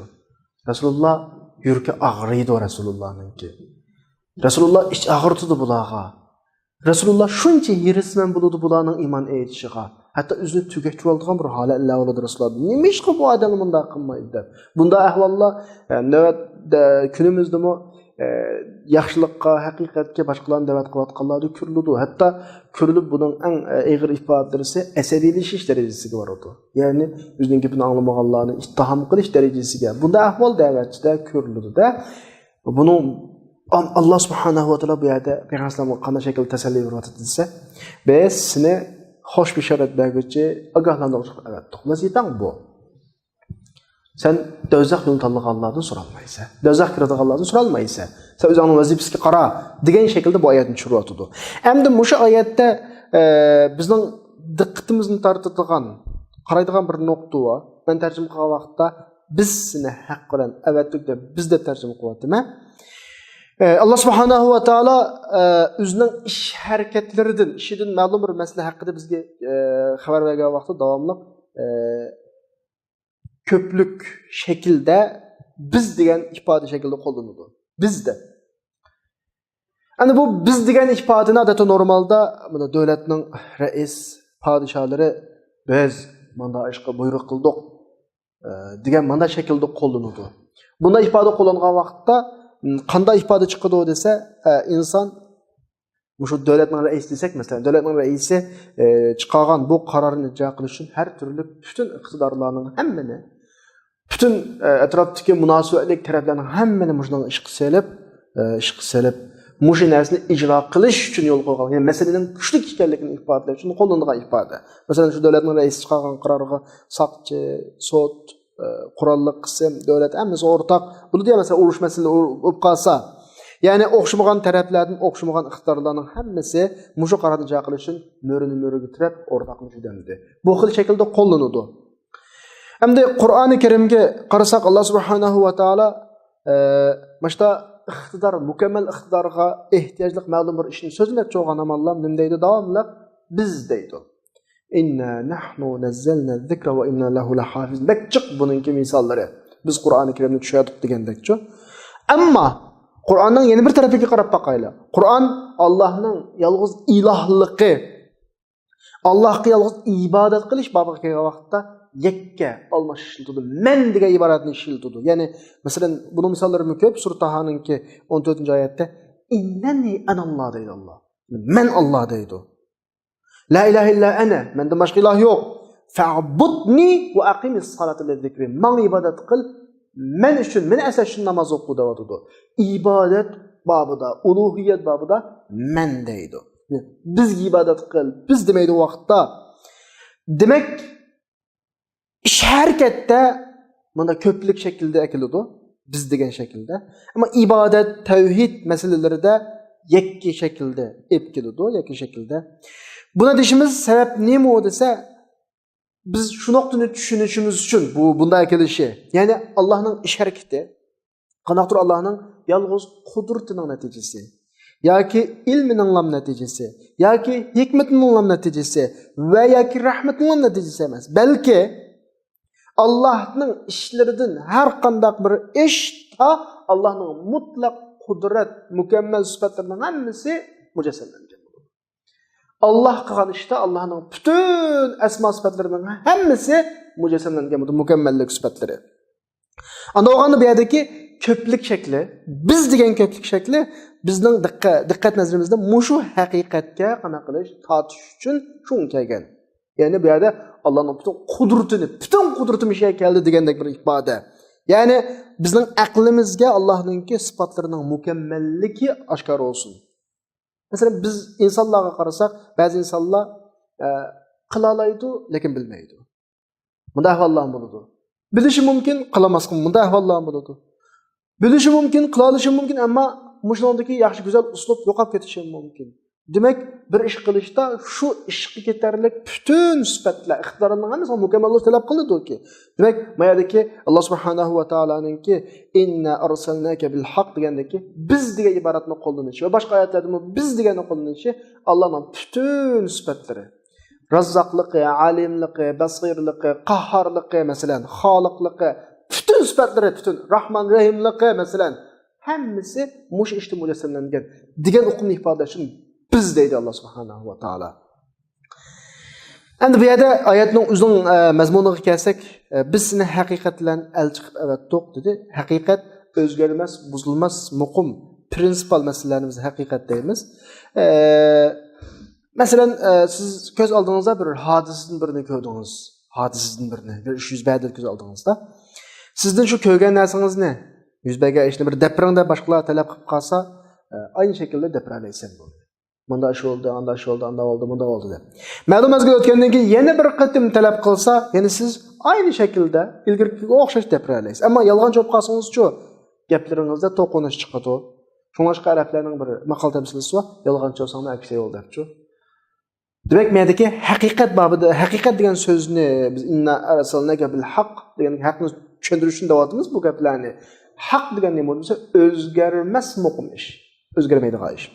Resulullah yürüke ağrıydı Resulullah'ınki. Resulullah iç ağırtıdı bulağa. Resulullah şunca yerismen buludu bulağının iman etişiga. Hatta üzünü tükeççi olduğun bir hale Allah oladı Resulullah. Neymiş ki bu adamın bunda kılmaydı? Bunda ahvallah günümüzde mi yaxşılıqqa, haqiqatga başqalarını davet qılatqanları körlüdü. Hatta körlüb bunun en eğir ifadelerisi esabileşiş derecesiga vardı. Yani özünün gepini anlamağanlarını ittiham qilish derecesiga. Bunda ahval davetçide körlüdü de. Bunun Allah subhanahu wa ta'ala bu yerde Peygamber'e qanday şekilde teselli verilse, biz seni hoş bisharat bergüchi agahlandırıcı evet. Vaziyetin bu. Sen dözaq yolunu tanıganlardan soralmaysa, dözaq kiradiganlardan soralmaysa, sen özünün vazifasiga qara degan şekilde bu oyatni tushirib o'tdi. Endi mushu oyatda bizning diqqatimizni tortadigan, qaraydigan bir nuqta bor. Men tarjima qilgan vaqtda biz seni haq bilan avatdik deb biz deb tarjima qilyapman. Allah subhanahu va taolo o'zining ish harakatlaridan, ishidan ma'lum bir masala haqida bizga xabar bergan vaqtda davomli köplük şekilde biz degan ifade şekilde kullanıldı. Bizde. Yani bu biz degan ifadeni adeta normalda devletning reis, padişahları biz manda ishga buyruq qildik degan manda şekilde kullanıldı. Bunda ifade kullanılan vaqtda qanday ifade chiqadi desa, inson şu devletning reis desek mesela, devletning reisi chiqargan bu qarorni ijro qilish uchun har turli bütün iqtidorlarning hammani bütün etrafdagi munosabatlik taraflarning hammani mujdan ishga selib mushu narsani ijro qilish uchun yo'l qo'ygan. Yani masalaning kuchli ekanligini ifodalash uchun qo'llanilgan ifoda. Masalan, shu davlatning raisi chiqargan qaroriga soqchi, sud, qurolli qism, davlat hammasi o'rtaq. Buni deya masalan urush masalasi bo'lib qolsa, ya'ni o'xshamagan taraflardan o'xshamagan iqtidorlarning hammasi mushu qarorni ijro qilish uchun mo'rini tirab o'rtaqlik judamdi. Bu xil shaklda qo'llanadi. Endi Qur'oni Karimga qarasak Alloh subhanahu va taolo mashta iqtidor, mukammal iqtidorga ehtiyojli ma'lum bir ishni so'zlamoqchi bo'lgan amallar nima deydi? Davomli biz deydi. Inna nahnu nazzalna zikra va inna lahu lahafiz. Bakchiq buningki misollari. Biz Qur'oni Karimni tushundik degandekchi. Ammo Qur'onning yana bir tarafiga qarab boqaylik. Qur'on Allohning yolg'iz ilohligi, Allohga yolg'iz ibodat qilish babiga kelgan vaqtda yakka almashishildi. Men degan iboratni ishildi. Ya'ni masalan bunun misollarimiz ko'p. Sura Tahoninki 14-oyatda innani analloh deydi Alloh. Men Alloh deydi. La ilaha illa ana, mendan boshqa iloh yo'q. Fa'budni va aqimis salata lizikri. Men ibodat qil, men uchun, men asal shun namoz o'qi deydi. Ibodat babida, ulug'iyat babida men deydi. Biz ibodat qil, biz demaydi vaqtda. Demak, ish harakatda mana ko'plik shaklda akiladi, biz degan shaklda. Ammo ibodat, tavhid masalalarida yakki shaklda keladi, yakki shaklda. Buna deyishimiz sabab nima desa, biz shu nuqtani tushunishimiz uchun bunday akilishi, ya'ni Allohning ish harakati, qanaqadir Allohning yolg'iz qudratining natijasi, yoki ilmining natijasi, yoki hikmatining natijasi va yoki rahmatining natijasi emas, balki Allah'ın işlerinden her kandak bir iş ta Allah'ın mutlak kudret, mükemmel sıfatlarının hepsi mücessemlenecek. Allah kılan işte Allah'ın bütün esma sıfatlarının hepsi mücessemlenecek, mükemmellik sıfatları. Ana oğanı bir yerdeki köplük şekli, biz degen köplük şekli bizning dikkat nazarimizda muşu hakikatga qana qilish tortish uchun shunga kelgan. Yani bu yerde Allah'ın bütün kudretini bir şey geldi degandek bir ifade. Yani bizning aqlimizga Allohning sıfatlarının mükemmelligi aşkar olsun. Mesela biz insonlarga qarasak, bazı insonlar qilalaydi, lekin bilmaydi. Bunday ahvollar bo'ladi. Bilishi mumkin, qilmaskin, bunday ahvollar bo'ladi. Bilishi mumkin, qilalishi mumkin, ammo mushundagi yaxshi go'zal uslub yo'qolib ketishi mumkin. Demek bir iş qilishda şu ishga ketarlik bütün sifatlar, iqtidorlarning hammasi mukammallik talab qilinadi ki. Demek mayadaki Allah subhanahu va taoloninki inna arsalnaka bil haq degandagi biz degan iboratni qo'llanishi va boshqa oyatlarda biz deganni qo'llanishi Allohning bütün sifatlari. Razzaqligi, alimligi, basirligi, qahhorligi, masalan, xoliqligi, bütün sifatlari, bütün Rahman Rahimligi masalan hammasi mush ishda mujassamlangan degan o'qimni ifodalash uchun biz deydi Allah subhanahu wa ta'ala. Endi bu yerda oyatning uzun mazmuniga kelsak, biz seni haqiqat bilan elchi qilib avatdik dedi. Haqiqat o'zgarmas, buzilmas, muqim, prinsipal masalalarni biz haqiqat deymiz. Masalan, siz ko'z oldingizda bir hodisadan birini ko'rdingiz. Hodisadan birini, bir ish yuz berdi ko'z oldingizda. Sizdan shu ko'rgan narsangiz ne? Yuz bergan ishni bir depranda boshqalar talab qilib qolsa, aynı şekilde deprelaysan bo'ladi. Manda ish oldu, anda ish oldu, anda oldu, bunda oldu deb. Ma'lum mezgil o'tgandan keyin yana bir qatim talab qilsa, yana siz aynı şekilde ilgirkiga o'xshash gapirasiz. Ammo yolg'on javob qilsangiz-chi, gaplaringizda to'qinish chiqadi. Shunga arablarning bir maqol tamsilisi bor, yolg'on javob aksi yo'l debchi. Demek mendeki haqiqat babida, haqiqat degan so'zni biz inna arsalnaka bil haqq degan haqni tushuntirishni davatimiz bu gaplarni. Haq degan nima bo'lsa, o'zgarmas muqim ish, o'zgarmaydigan ish.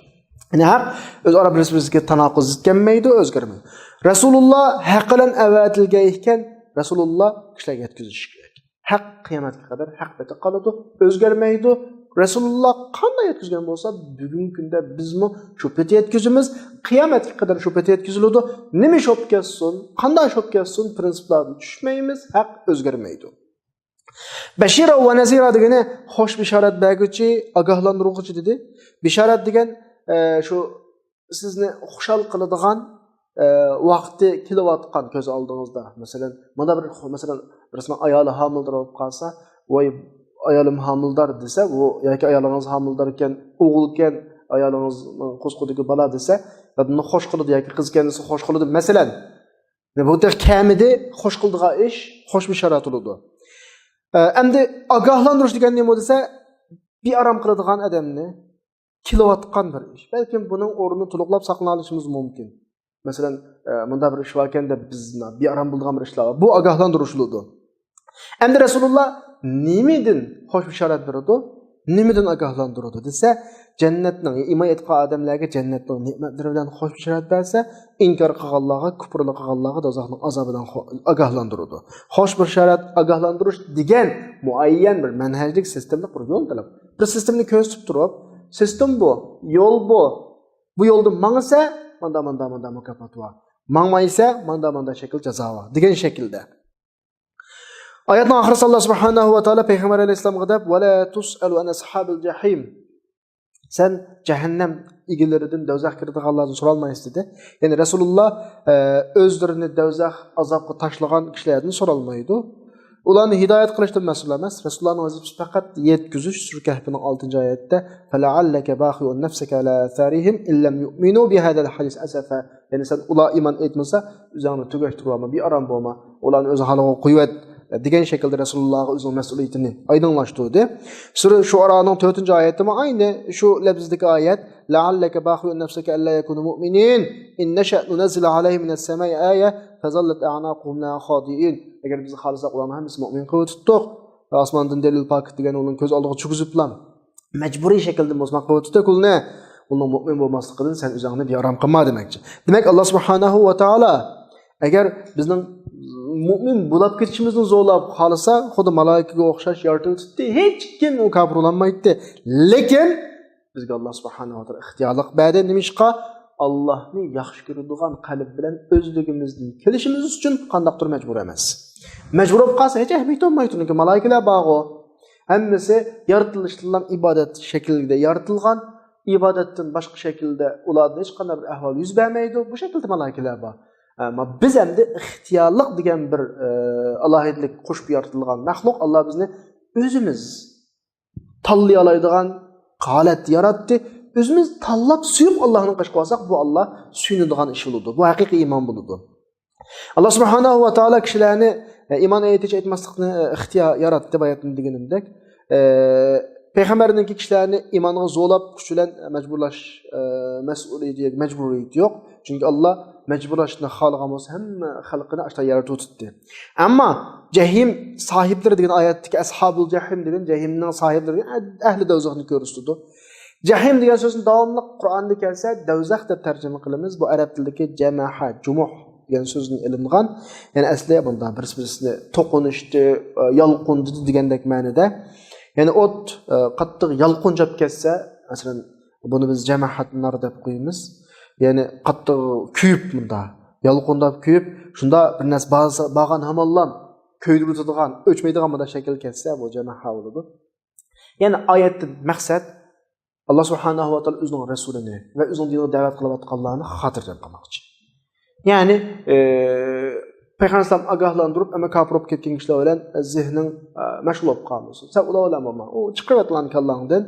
Yani haq öz Arab Respublikasiga tanaqquz etganmaydi, o'zgarmaydi. Rasululloh haq bilan avatilgan ekan, Rasululloh kishilarga yetkazishi kerak. Haq qiyomatga qadar haq bilan qoladi, o'zgarmaydi. Rasululloh qanday yetkazgan bo'lsa, bugungi kunda bizmi shu peti yetkazamiz, qiyomatga qadar shu peti yetkaziladi. Nima shop kelsin, qanday shop kelsin, prinsiplarni tushmaymiz, haq o'zgarmaydi. Bashira va nazira degani xo'sh bishorat berguchi, ogohlantiruvchi dedi. Bishorat degan shu sizni xushal qiladigan vaqti kelayotgan ko'z oldingizda. Masalan, mana bir masalan ayoli homildor bo'lib qolsa, voy ayolim homildor desa, bu yoki ayolingiz homildor ekan, o'g'il ekan, ayolingiz qo'zqudagi bola desa, buni xo'sh qiladi yoki qiz ekan desa xo'sh qiladi. Masalan, bu der kamida xo'sh qildigan ish xo'sh bishorat bo'ladi. Endi ogohlantirish degan nima desa, bir aram qiladigan odamni kilovatgan bir ish. Belki bunun o'rnini to'liqlab saqlanishimiz mumkin. Masalan, bunda bir ish varken de biz bir aram bulduğum bir işler var. Bu ogohlantirishlidir. Endi Rasululloh nimidin xo'sh bishorat beradi, nimidin ogohlantiradi desa, jannatning iymon etgan odamlarga jannatning ne'matlari bilan xo'sh bishorat bersa, inkor qilganlarga, kufrlik qilganlarga dozoqning azobidan ogohlantiradi. Xo'sh bishorat ogohlantirish degan muayyan bir manhajlik sistemlik bir yo'l talab. Bir sistemni ko'rsatib turib, sistem bu, yol bu. Bu yolda mangsa, manda mukofot var. Mangmaysa, manda şekil ceza var. Degan şekilde. Ayetning oxirida Alloh subhanahu va taolo payg'ambar alayhisolamga deb: "Va la tus'alu an ashabil jahim." Sen cehennem egilerinden do'zax kiradiganlardan so'ralmaysiz dedi. Yani Rasululloh o'zlarini do'zax azobga tashlagan kishilardan so'ralmaydi. Ularni hidoyat qilishdan mas'ul emas. Rasulullohning vazifasi faqat yetkazish. Sura Kahfning 6-oyatda: "Fala'allaka baqi'un nafsaka ala atharihim illam yu'minu bi hadal hadis asafa." Yani sen ular iman etmasa, o'zingni tugashtirma, bir aram bo'lma, ularni o'z holiga qo'yib degan şekilde Rasululloh o'zining mas'uliyatini oydinlashtirdi. Sura Shu'araning 4-oyatida aynı şu lafzdagi oyat: "La'allaka baqi'un nafsaka alla yakunu mu'minin in nasha' nunzil alayhim minas sama'i aya fazallat a'naquhum la khadi'in." Agar biz xolisak ularni hammasi mu'min qilib tutdik, osmondan dalil paket degan ularning ko'z oldiga chiqiziblar. Majburiy shaklda bosmoq qilib tutdik ularni. Ularning mu'min bo'lmasligidan sen o'zingni beram qilma demoqchi. Demak Alloh subhanahu va taolo agar bizning mu'min bo'lib ketishimizni zo'rlab qolsa, xuddi malaikaga o'xshash yaratildi. Hech kim u kafir bo'lmaydi. Lekin bizga Alloh subhanahu va taolo ixtiyorlik berdi. Nimishqa Allohni yaxshi ko'radigan qalb bilan o'zligimizni kelishimiz uchun qandaqdir majbur emas. Majbur bo'lib qolsa hech ahamiyat olmaydi. Chunki malaikalar bog'i hammasi yaratilishdan ibodat shaklida yaratilgan, ibodatdan boshqa shaklda ularda hech qanday bir ahvol yuz bermaydi. Bu shaklda malaikalar bor. Ama biz hem de ihtiyarlık degan bir alohidlik qo'shib yaratilgan maxluq. Allah bizni o'zimiz tanlay oladigan holat yaratdi. O'zimiz tanlab suyib Allohni qo'shib olsak, bu Allah suyunadigan ish bo'ladi. Bu haqiqiy iymon bo'ladi. Allah subhanahu va taolo kishilarni iymon aytmaslikni ixtiyor yaratdi deb aytdim deganimdek, payg'ambarningki kishilarni iymonga zo'rlab kuch bilan majburlash mas'uliyati, majburiyati yo'q. Chunki Allah mecburlaştığında xalqımız hamma xalqini aşağı yaratib tutdi. Ammo jahim sohiblari degan oyatdagi ashabul jahim degan jahimning sohiblari ahli do'zaxni ko'rsatdi. Jahim degan so'zni davomli Qur'onda kelsa do'zax deb tarjima qilamiz. Bu arab tilidagi jamaha, jumuh degan so'zdan ilingan. Ya'ni asli bundan bir-birini to'qinishdi, yolqindi degandek ma'noda. Ya'ni o't qattiq yolqinjab ketsa, masalan, buni biz jamahat nar deb qo'yamiz. Yani qattiq kuyib bunda, yolqindab kuyib, shunda bir narsa bağan hamallam kuydiradigan, o'chmaydigan bunda shakl ketsa, bu jamaha bo'ladi. Yani oyatdan maqsad Alloh subhanahu va taolo o'zining rasulini va o'zining dinini da'vat qilayotganlarni xotirjam qilmoqchi. Yani payg'ambar ogohlantirib, ama kafir bo'lib ketgan kishilar bilan zihning mashg'ul bo'lib qolmoqchi. Sen ular bilan bo'lma. U chiqib yotgan kallandan.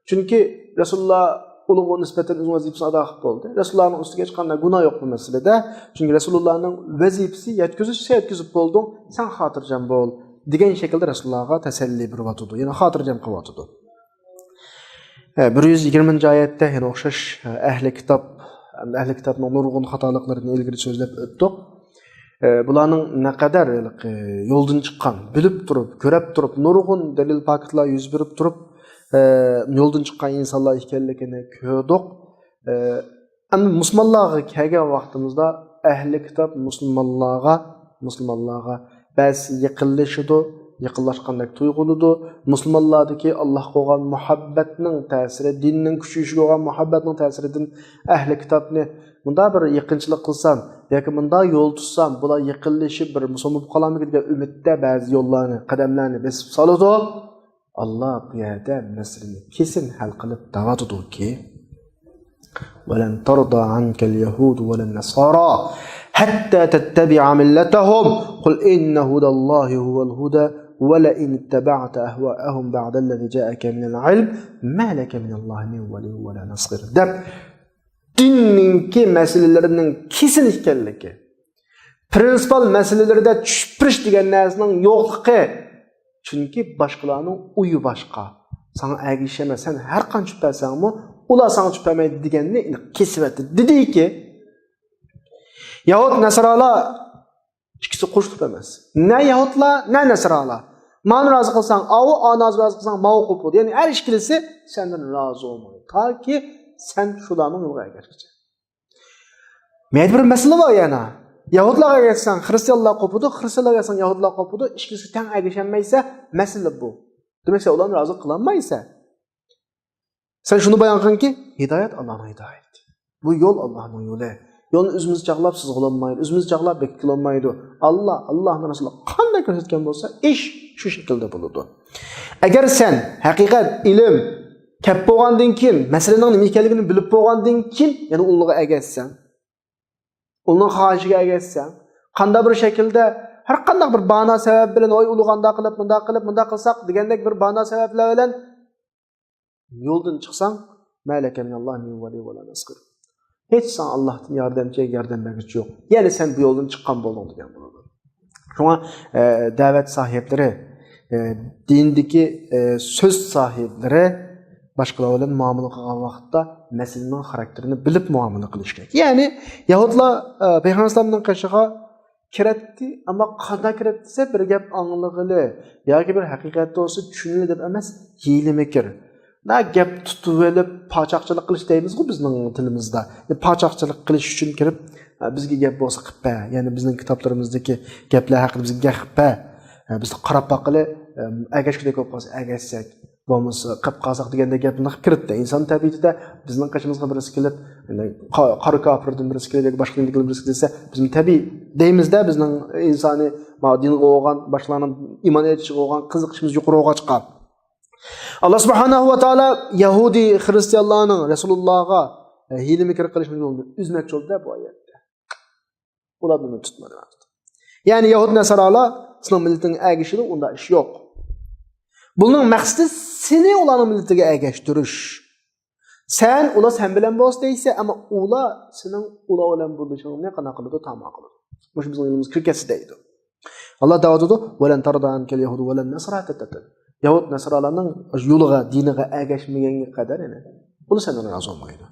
Chunki Rasululloh ulug' nisbatan o'z vazifasini ado qilib bo'ldi. Rasulullohning ustiga hech qanday gunoh yo'q bu masalada. Chunki Rasulullohning vazifasi yetkazib bo'lding, sen xotirjam bo'l degan shaklda Rasulullohga tasalli beryotdi. Ya'ni xotirjam qilyotdi. 120-oyatda yana o'xshash ahli kitobning nurg'un xatoliklarini ilgari so'zlab o'tdik. Bularning naqadar yo'ldan chiqqan, bilib turib, ko'rib turib, nurg'un dalil faktlar yuz berib turib, yo'ldan chiqqan insonlar ekanligini ko'rdik. Ammo musulmonlarga kelgan vaqtimizda ahli kitob musulmonlarga ba'zi yiqilishidi, yaqinlashgandek tuyg'uludi. Musulmonlardagi Alloh qo'ygan muhabbatning ta'siri, dinning kuchayishiga bo'lgan muhabbatning ta'siridan ahli kitobni bunda bir yaqinchilik qilsam yoki bunda yo'l tutsam, bular yiqilishib bir musulmon bo'lib qolarmikin degan umidda ba'zi yo'llarni, qadamlarni besib soladi. Alloh bu yerda masalani kesin hal qilib davatudiki: "Walan tarda ankal yahud walan nasara hatta tattabi'a millatahum qul inna hudallahi huwal huda ولئن اتبعت أهواءهم بعد الذي جاءك من العلم ما لك من الله من ولي ولا نصير." deb dinninki masalalarining kesin ekanligi, prinsipal masalalarda tushib turish degan narsaning yo'qligi. Chunki boshqalarning uyi boshqa. Sana ergishama, sen har qancha tupasanmi, ular sana tupamaydi deganni kesib aytdi. Dediki, Yahud Nasaralar ikkisi qo'shilib emas. Ne Yahudlar, ne Nasaralar. Mani rozi qilsang, ana rozi qilsang, mavquf bo'ldi. Ya'ni har ikkisi sendan rozi bo'lmaydi. Toki sen shularning yo'liga ergashsan. Men bir masala bor yana. Yahudlarga ergashsang, xristianlar qo'pidi, xristianlarga ergashsang, yahudlar qo'pidi, ikkisi teng ergasholmaysa, masala bu. Demak, sen ularni rozi qilolmaysan. Sen shuni bayon qilingki, hidoyat Allohning hidoyati. Bu yo'l Allohning yo'li. Yo'lni o'zimiz chaqlab siz qilolmaydi, o'zimiz chaqlab bekitilolmaydi. Allohning rasuli qanday ko'rsatgan bo'lsa, ish shu shaklda bo'ladi. Agar sen haqiqat, ilm kap bo'lgandan keyin, masalaning nima ekanligini bilib bo'lgandan keyin, ya'ni ulug'ga ergashsan, uning xohishiga ergashsan, qanday bir shaklda har qanday bir bano sabab bilan oy ulug'anda qilib, bunda qilsak degandek bir bano sabablar bilan yo'ldan chiqsang, malaka minallohi min vali va la nasir. Hech sen Allohdan yordam beruvchi yo'q. Ya'ni sen bu yo'ldan chiqqan bo'lding degan bo'ladi. Shunga da'vat sohiblari, dindagi so'z sohiblari boshqalar bilan muomala qilgan vaqtda masalaning xarakterini bilib muomala qilish kerak. Ya'ni Yahudlar payg'ambarning qishig'iga kiratdi, ammo qanday kiratdi desa bir gap anglig'ili yoki bir haqiqatda bo'lsa tushunili deb emas, hiyla-mikr. Na gap tutib olib pochoqchilik qilish deymiz-ku bizning tilimizda. Pochoqchilik qilish uchun kirib bizga gap bo'lsa qilpa, ya'ni bizning kitoblarimizdagi gaplar haqida bizga gap qilpa. Bizni qarab baqili agashkida ko'p qolsa agashsak, bo'lmasa qilib qolsak deganda gapni qilib kiritdi. Inson tabiatida bizning qishimizga birisi kelib, qori kofirdan birisi kelib, boshqa dinliklar birisi desa, bizning tabiiy deymizda bizning insoniy dinga bo'lgan, boshqalarning iymon etishiga bo'lgan qiziqishimiz yuqoriga chiqadi. Allah subhanahu wa ta'ala Yahudi Hristiyanlarning Rasulullohga hiyla-mikr qilishni yo'lini uzmoqchi bo'ldi bu oyatda. Ular buni tutmadi. Ya'ni Yahud Nasaralar islom millatining ergashishida unda ish yo'q. Buning maqsadi seni ularning millatiga ergashtirish. Ular sen bilan bo's deysa, ammo ular sening ular bilan bo'lishingni qanaqa qiladi, tamom qiladi. Bu bizning yo'limiz kirkasi deydi. Allah da'vatida "Walan tarda ankal yahud walan nasara tatat." Yahud Nasaralarning yo'liga, diniga ergashmaganga qadar eni buni sendan rozi bo'lmaydi.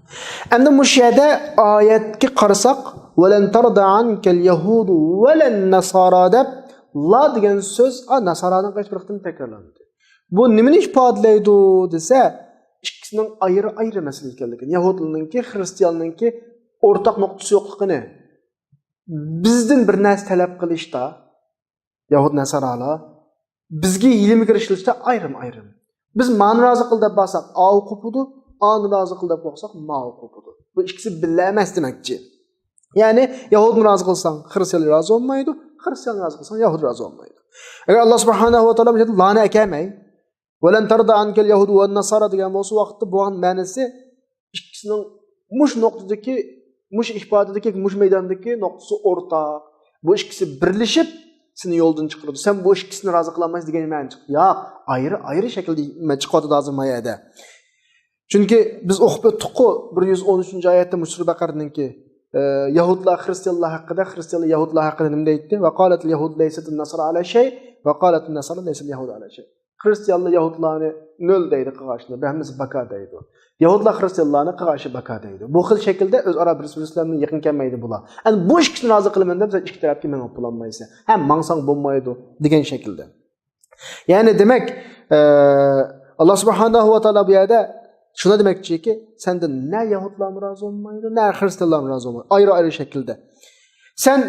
Endi bu yerda oyatga qarasak, "Walan tarda ankal yahud walan nasara" deb la degan so'z Nasaraning qaytiriqdan takrorlandi. Bu nimani ifodalaydi desa, ikkisining ayrı masala ekanligini, Yahudlarningki, Xristianlarningki o'rtaq nuqtasi yo'qligini, bizdan bir narsa talab qilishda Yahud Nasaralar bizga ilmi kirishilishda ayrim. Biz ma'ni rozi qil deb bo'lsak, o qo'pudi, ani rozi qil deb bo'lsak, ma qo'pudi. Bu ikkisi birga emas demakchi. Ya'ni Yahudni rozi qilsang, Xristianlar rozi bo'lmaydi, Xristian rozi qilsang, Yahud rozi bo'lmaydi. Agar Alloh subhanahu va taolo bu yerda la'na akamay, "Walan tarda ankal yahud va nasara" degan bo'lsa, vaqtda bu ma'nosi ikkisining mush nuqtadagi, mush ifodadagi, mush maydondagi nuqtasi o'rtaq. Bu ikkisi birlashib seni yo'ldan chiqaradi. Sen bu ikkisini rozi qilolmaysan degan ma'no chiqdi. Yo'q, ayrı shaklda chiqadi hozir mayada. Chunki biz o'qib o'tdik-ku 113-oyatda Sura Baqaraninki Yahudlar Xristianlar haqida, Xristianlar Yahudlar haqida nima deydi? Va qalatul yahud laysatun nasara ala shay va qalatun nasara laysul yahud ala shay. Xristianlar Yahudlarni nol deydi qilg'ashni, hammasi baka deydi. Yahudlar Xristianlarni qilg'ashi baka deydi. Bu xil shaklda o'zaro bir-birlariga yaqin kelmaydi bular. Ani bu ikkisini rozi qilaman deb ikki tarafga mengib bo'lmaysa, ham mangsang bo'lmaydi degan shaklda. Ya'ni demak, Alloh subhanahu va taolo bu yerda shuna demoqchiki, senda ne Yahudlar rozi olmaydi, ne Xristianlar rozi olmaydi. Ayrı-ayrı şekilde. Sen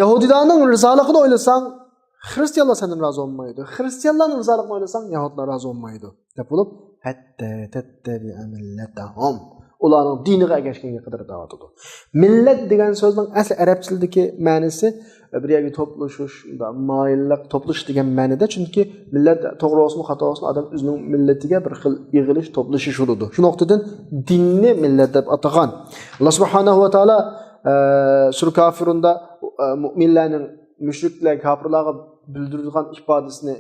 Yahudilarning rizoligini o'ylasan, Xristianlar senden razı olmaydi. Xristianlarning rizoligini o'ylasan, Yahudlar razı olmaydi. Deb bo'lib, hatta tattabi millatahum. Ularning diniga ergashganga qadar da'vat qildi. Millat degan so'zning asli arab tilidagi ma'nosi bir yerga to'plashish, moyillik, to'plash degan ma'noda, chunki millat to'g'risini, xatosini odam o'zining millatiga bir xil yig'ilish, to'plashish edi. Shu nuqtadan dinni millat deb atagan. Alloh subhanahu va taolo Sura Kafirunda mu'minlarning mushriklar, kafirlarga bildirilgan ifodasini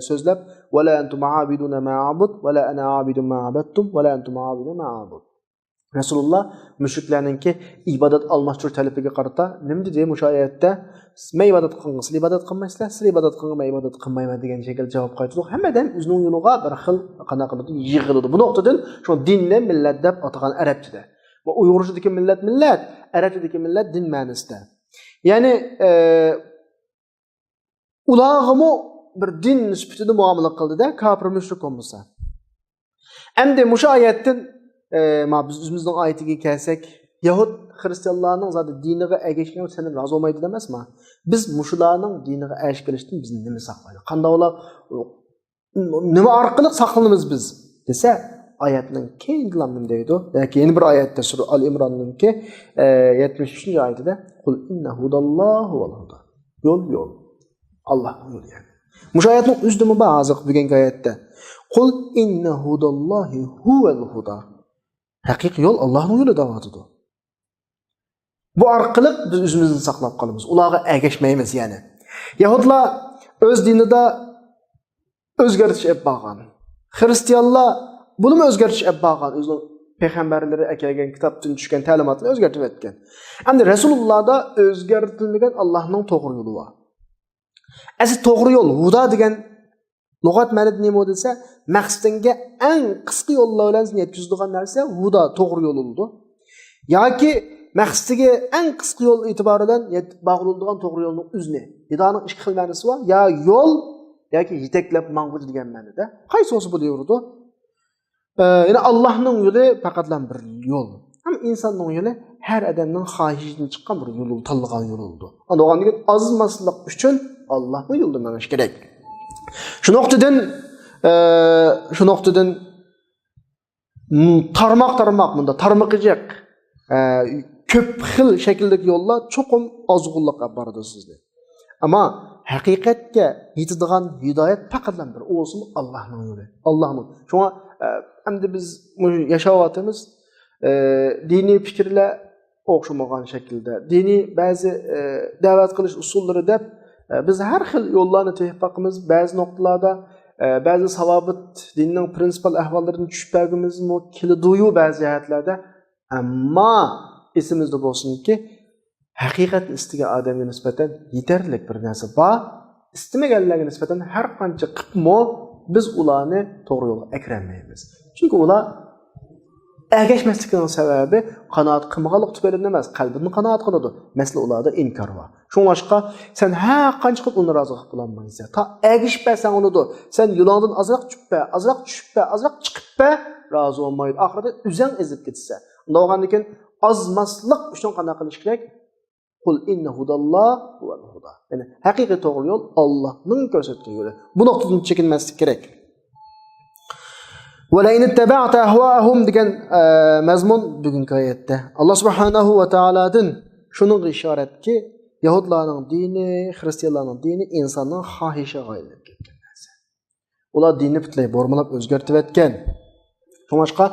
so'zlab, "Va la antum aabiduna ma a'bud, va la ana aabidun ma abadtum, va la antum aabidun ma a'bud." Rasulullah müşriklerninki ibadet almashtır talebiga qarata nima dedi o'sha oyatda? "Men ibadet qilg'ingiz, siz ibadet qilmaysizlar, siz ibadet qilg'in, men ibadet qilmayman" degan shaklda javob qaytardi. Hammadan o'zining yo'liga bir xil qanaqa qilib yig'ildi. Bu nuqtadan shu dinni millat deb atagan arabchada. Va Uyg'urchadagi millat, arabchadagi millat din ma'nosida. Ya'ni ularga bir din nisbatida muomala qildi-da, kafir mushrik bo'lsa. Endi o'sha oyatdan biz o'zimizning oyatiga kelsak, Yahud Xristianlarning zodi diniga ergashgan seni rozi olmaydi demasmi? Biz mushularning diniga ergashishdan bizni nima saqlaydi? Qanday ular nima orqali saqlanamiz biz desa, oyatning keyingilarni deydi. Yoki yeni bir oyatda Sura Al-Imron'ninki 73-oyatida "Qul inna hudallohu val huda." Yo'l. Allohning yo'li yani. Mush oyatning o'zida bor hozir bugungi oyatda. "Qul inna hudallohi huval huda." Haqiqiy yo'l Allohning yo'li da'vatidir. Bu orqali biz o'zimizni saqlab qolamiz. Ularga ergashmaymiz yani. Yahudlar o'z dinida o'zgartish olib borgan. Xristianlar buni o'zgartish olib borgan. O'zining payg'ambarlari kelgan kitobdan tushgan ta'limotni o'zgartib etgan. Endi Rasulullohda o'zgartirilmagan Allohning to'g'ri yo'li bor. Asli to'g'ri yo'l huda degan lug'at ma'nosi nima desa, maqsadga eng qisqa yo'llar bilan yetkazadigan narsa huda, to'g'ri yo'l bo'ldi. Yoki maqsadga eng qisqa yo'l e'tiboridan bog'lanadigan to'g'ri yo'lning o'zini. Hidoning ikki xil ma'nosi bor, ya yo'l yoki yetaklab mang'ud degan ma'noda. Qaysi o'zi bo'laverdi? Ya'ni Allohning yo'li faqatlan bir yo'l. Ham insonning yo'li har odamning xohishidan chiqqan bir yo'l, tanlagan yo'l bo'ldi. Undan keyin azmaslik uchun Allohning yo'lida menish kerak. Şu noktadan tarmak bunda tarmaqıcaq köp xil şekildeki yollar çoxum azğulluq barıdı sizde. Ama haqiqatga yetadigan hidayet faqatlan bir olsun Allah'ın yolu. Allah'ın. Şuna endi biz yaşayatımız dini fikirler oxşamagan şekilde, dini bazı davet qilish usullari deb biz her xil yollarni tepaqimiz, bazı noktalarda bazı savabit dinning prinsipal ahvollarini tushunmagimiz kildiyu bazı jihatlarda, ammo esimizda bo'lsinki, haqiqat istigan odamga nisbatan yetarli bir narsa bor. Istamaganlarga nisbatan har qancha qilmo biz ularni to'g'ri yo'lga akrammaymiz. Chunki ular ergashmasligining sababi qanoat qilmaganlik tufayli emas, qalbini qanoat qiladi. Masala ularda inkor bor. Shunga sen har qancha qilib uni rozi qilib bo'lmaysan. Ta ergashmasan uni, sen yo'lingdan azroq chiqib rozi bo'lmaydi. Oxirida o'zing ezib ketsa. Unda bo'lgandan keyin azmaslik uchun qanday qilish kerak? Qul inna hudallohu val huda. Ya'ni haqiqiy to'g'ri yo'l Allohning ko'rsatgan yo'li. Bu nuqtadan chekinmaslik kerak. وَلَئِنِ اتَّبَعْتَ أَهْوَاءَهُمْ degan mazmun bugungi oyatda Alloh subhanahu va taoladan shuningga ishoratki, Yahudlarning dini, Xristianlarning dini insonning xohishiga aylanib ketgan narsa. Ular dinni butlay bormalab o'zgartib etgan. Shunga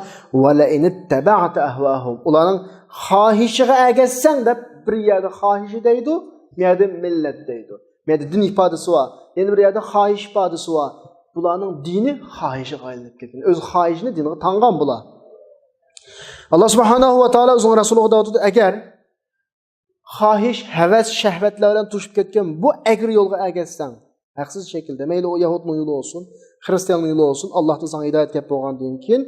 وَلَئِنِ اتَّبَعْتَ أَهْوَاءَهُمْ ularning xohishiga ergashsang deb bir yerda xohishi deydi, bir yerda millat deydi. Bir yerda din ifodasi bor, yana bir yerda xohish ifodasi bor. Bularning dini xohishiga aylanib ketgan. O'z xohishini diniga tangan bular. Allah subhanahu va taolo o'zining rasuliga deyotdi, agar xohish, havas, shahvatlar bilan tushib ketgan bu agri yo'lga ergashsang, haqsiz shaklda, mayli o Yahudning yo'li bo'lsin, Xristianning yo'li bo'lsin, Allohdan sana hidoyat kelib bo'lgandan keyin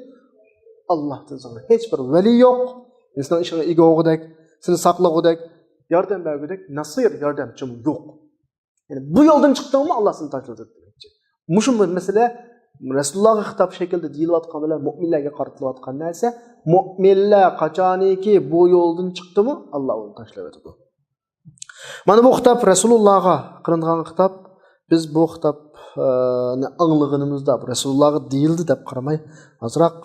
Allohdan sana hech bir vali yo'q, inson ishini egog'idak, seni saqlag'udak, yordam bergudak nasir yordamchim yo'q. Yani bu yo'ldan chiqdingmi Alloh seni tashladi demoqchi. Mushu masala Rasulullohga xitob shaklda deyilayotgan bilan mu'minlarga qaratilayotgan narsa, mu'minlar qachoniki bu yo'ldan chiqdimi, Alloh uni tashlab o'tadi. Mana bu xitob Rasulullohga qilingan xitob. Biz bu xitobni anglag'inimizda Rasulullohga deyildi deb qaramay, azroq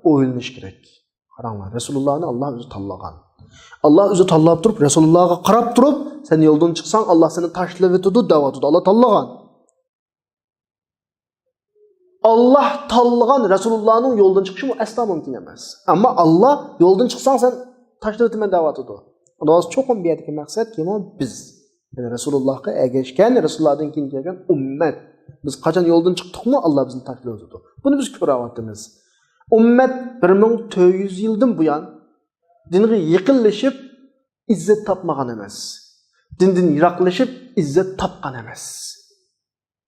o'ylanish kerak. Qaranglar, Rasulullohni Alloh o'zi tanlagan. Alloh o'zi tanlab turib, Rasulullohga qarab turib, sen yo'ldan chiqsang, Alloh seni tashlab o'tadi, da'vatida Alloh tanlagan. Allah tanlagan Rasulullohning yo'ldan chiqishi bu aslo mumkin emas. Ammo Alloh yo'ldan chiqsang sen tashlab o'taman da'vatida. Alloh cho'qim bu yerdagi maqsad kim? Biz. Yani Resulullah'a ergashgan, Resulullah'dan keyin kelgan ummat. Biz qachon yo'ldan chiqdikmi, Alloh bizni tashlab o'tadi. Buni biz ko'ryapmiz. Ummat 1400 yildan buyon dinga yiqilishib izzat topmagan emas. Dindan yiroqlashib izzat topgan emas.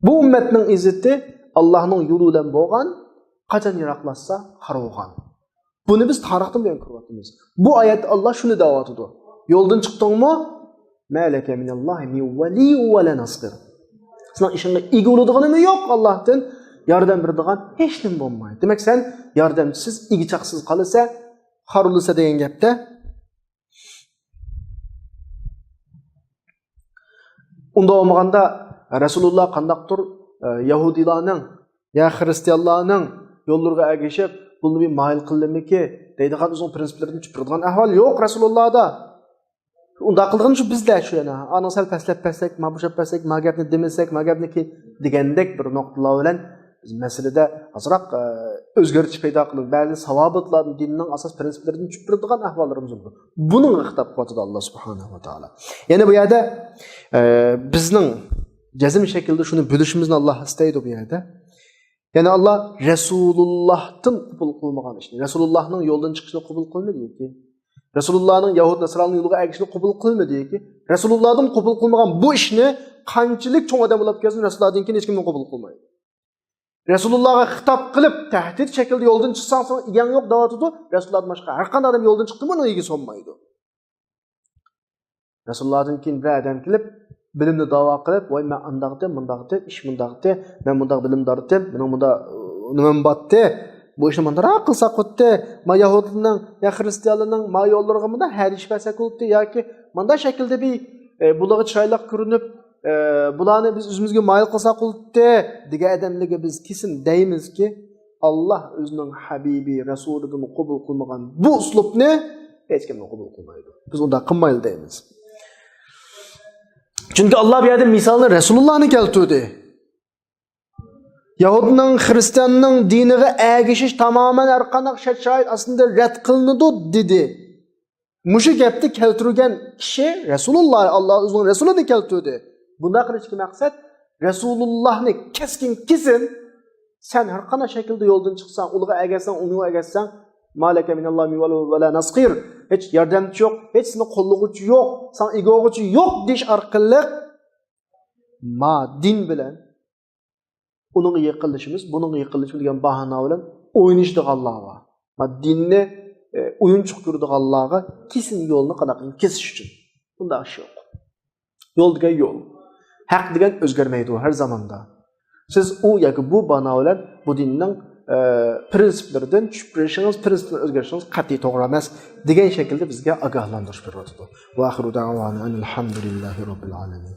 Bu ummatning izzati Allohning yo'li bilan bo'lgan, qachon yiroqlashsa qarog'an. Buni biz tarixdan bilan ko'ryapmiz. Bu oyat Alloh shuni da'vat etadi. Yo'ldan chiqdingmi? Malaka minallohi min wali va la nasir. Sizning ishingga ega bo'ladiganimi yo'q, Allohdan yordam beradigan hech kim bo'lmaydi. Demak, sen yordamchisiz, igichaqsiz qolsa, xorulsa degan gapda unda olmaganda Rasululloh qandaqdir Yahudilarning ya Xristianlarning yo'llariga ergashib, buni bir mayil qildimiki deydigan o'zining prinsiplarini tushiradigan ahvol yo'q Rasulullohda. Unda qilgan shu bizlar shu yana. Ana sal paslab, mabushab pasak, magapni demasak, magapni degandek bir nuqtalar bilan biz masalada azroq o'zgarish paydo qilib, ba'zi savobotlarni dinning asos prinsiplarini tushiradigan ahvollarimiz bor. Buning xitob qiladi Alloh subhanahu va taolo. Yana bu yerda bizning jazm shaklda shuni bilishimizni Alloh istaydi bu yerda. Yani Allah Resulullah'tan qabul qilmagan ishni, Rasulullohning yo'ldan chiqishini qabul qilmaydi. Resulullah'ның Yahud Nasranning yo'liga ergashishni qabul qilmaydi. Rasulullohdan qabul qilmagan bu ishni qanchalik cho'ng odam bo'lib kelsin, Rasulullohdan keyin hech kim qabul qilmaydi. Rasulullohga xitob qilib, tahdid shaklda yo'ldan chiqsang, sen egang yo'q da'vatida, Rasulullohdan boshqa har qanday odam yo'ldan chiqdimi, uni ega solmaydi. Rasulullohdan keyin bir odam kelib, bilimni da'vo qilib, "Voy, men undaqdim, mundaqdim, ish mundaqdi, men mundaq bilimdordim, mening bunda nimam batdi. Bu ishni mundaq qilsa qotdi, ma Yahudining, ya Xristianlarning ma yo'llariga bunda hadish bersa qoldi yoki bunda shaklda bir bularga chiroyli ko'rinib, bularni biz o'zimizga mayil qilsa qoldi" degan odamlarga biz kesin deymizki, Alloh o'zining habibi rasulidan qabul qilmagan bu uslubni hech kim qabul qilmaydi. Biz unda qilmaydi deymiz. Çünkü Allah bir yerde misalını Resulullah'ını keltirdi. Yahudinin, Hristiyanның diniga ergişiş tamamen erkanak şart aslında red kılınıdı dedi. Muşu gapni keltirgan kishi Resulullah, Allah o'zining Resulini keltirdi. Bunda qilishki maqsad Resulullah'ni keskin kesin sen har qanday shaklda yo'ldan chiqsan, ularga ergashsang, unga ergashsang, malaka minallohi va la nasir. Hiç yardımcı yok, hiç seni kollug'uchi yok, sen egog'uchi yok deyish orqali ma din bilan uning yiqilishimiz, buning yiqilishi degan bahona bilan o'ynashdik Allohga. Ma dinni o'yinchoq ko'rdik Allohga, kesin yo'lni qanaqangi kesish uchun. Bunda ish yo'q. Yo'l degan yo'l. Haq degan o'zgarmaydi har zamonda. Siz u yoki bu bahona bilan bu dinning prinsiplardan tushib kelishingiz, prinsiplarni o'zgartirishingiz qat'iy to'g'ri emas degan shaklda bizga ogohlantirish beriladi. Va axiru da'vana alhamdulillahi robbil alamin.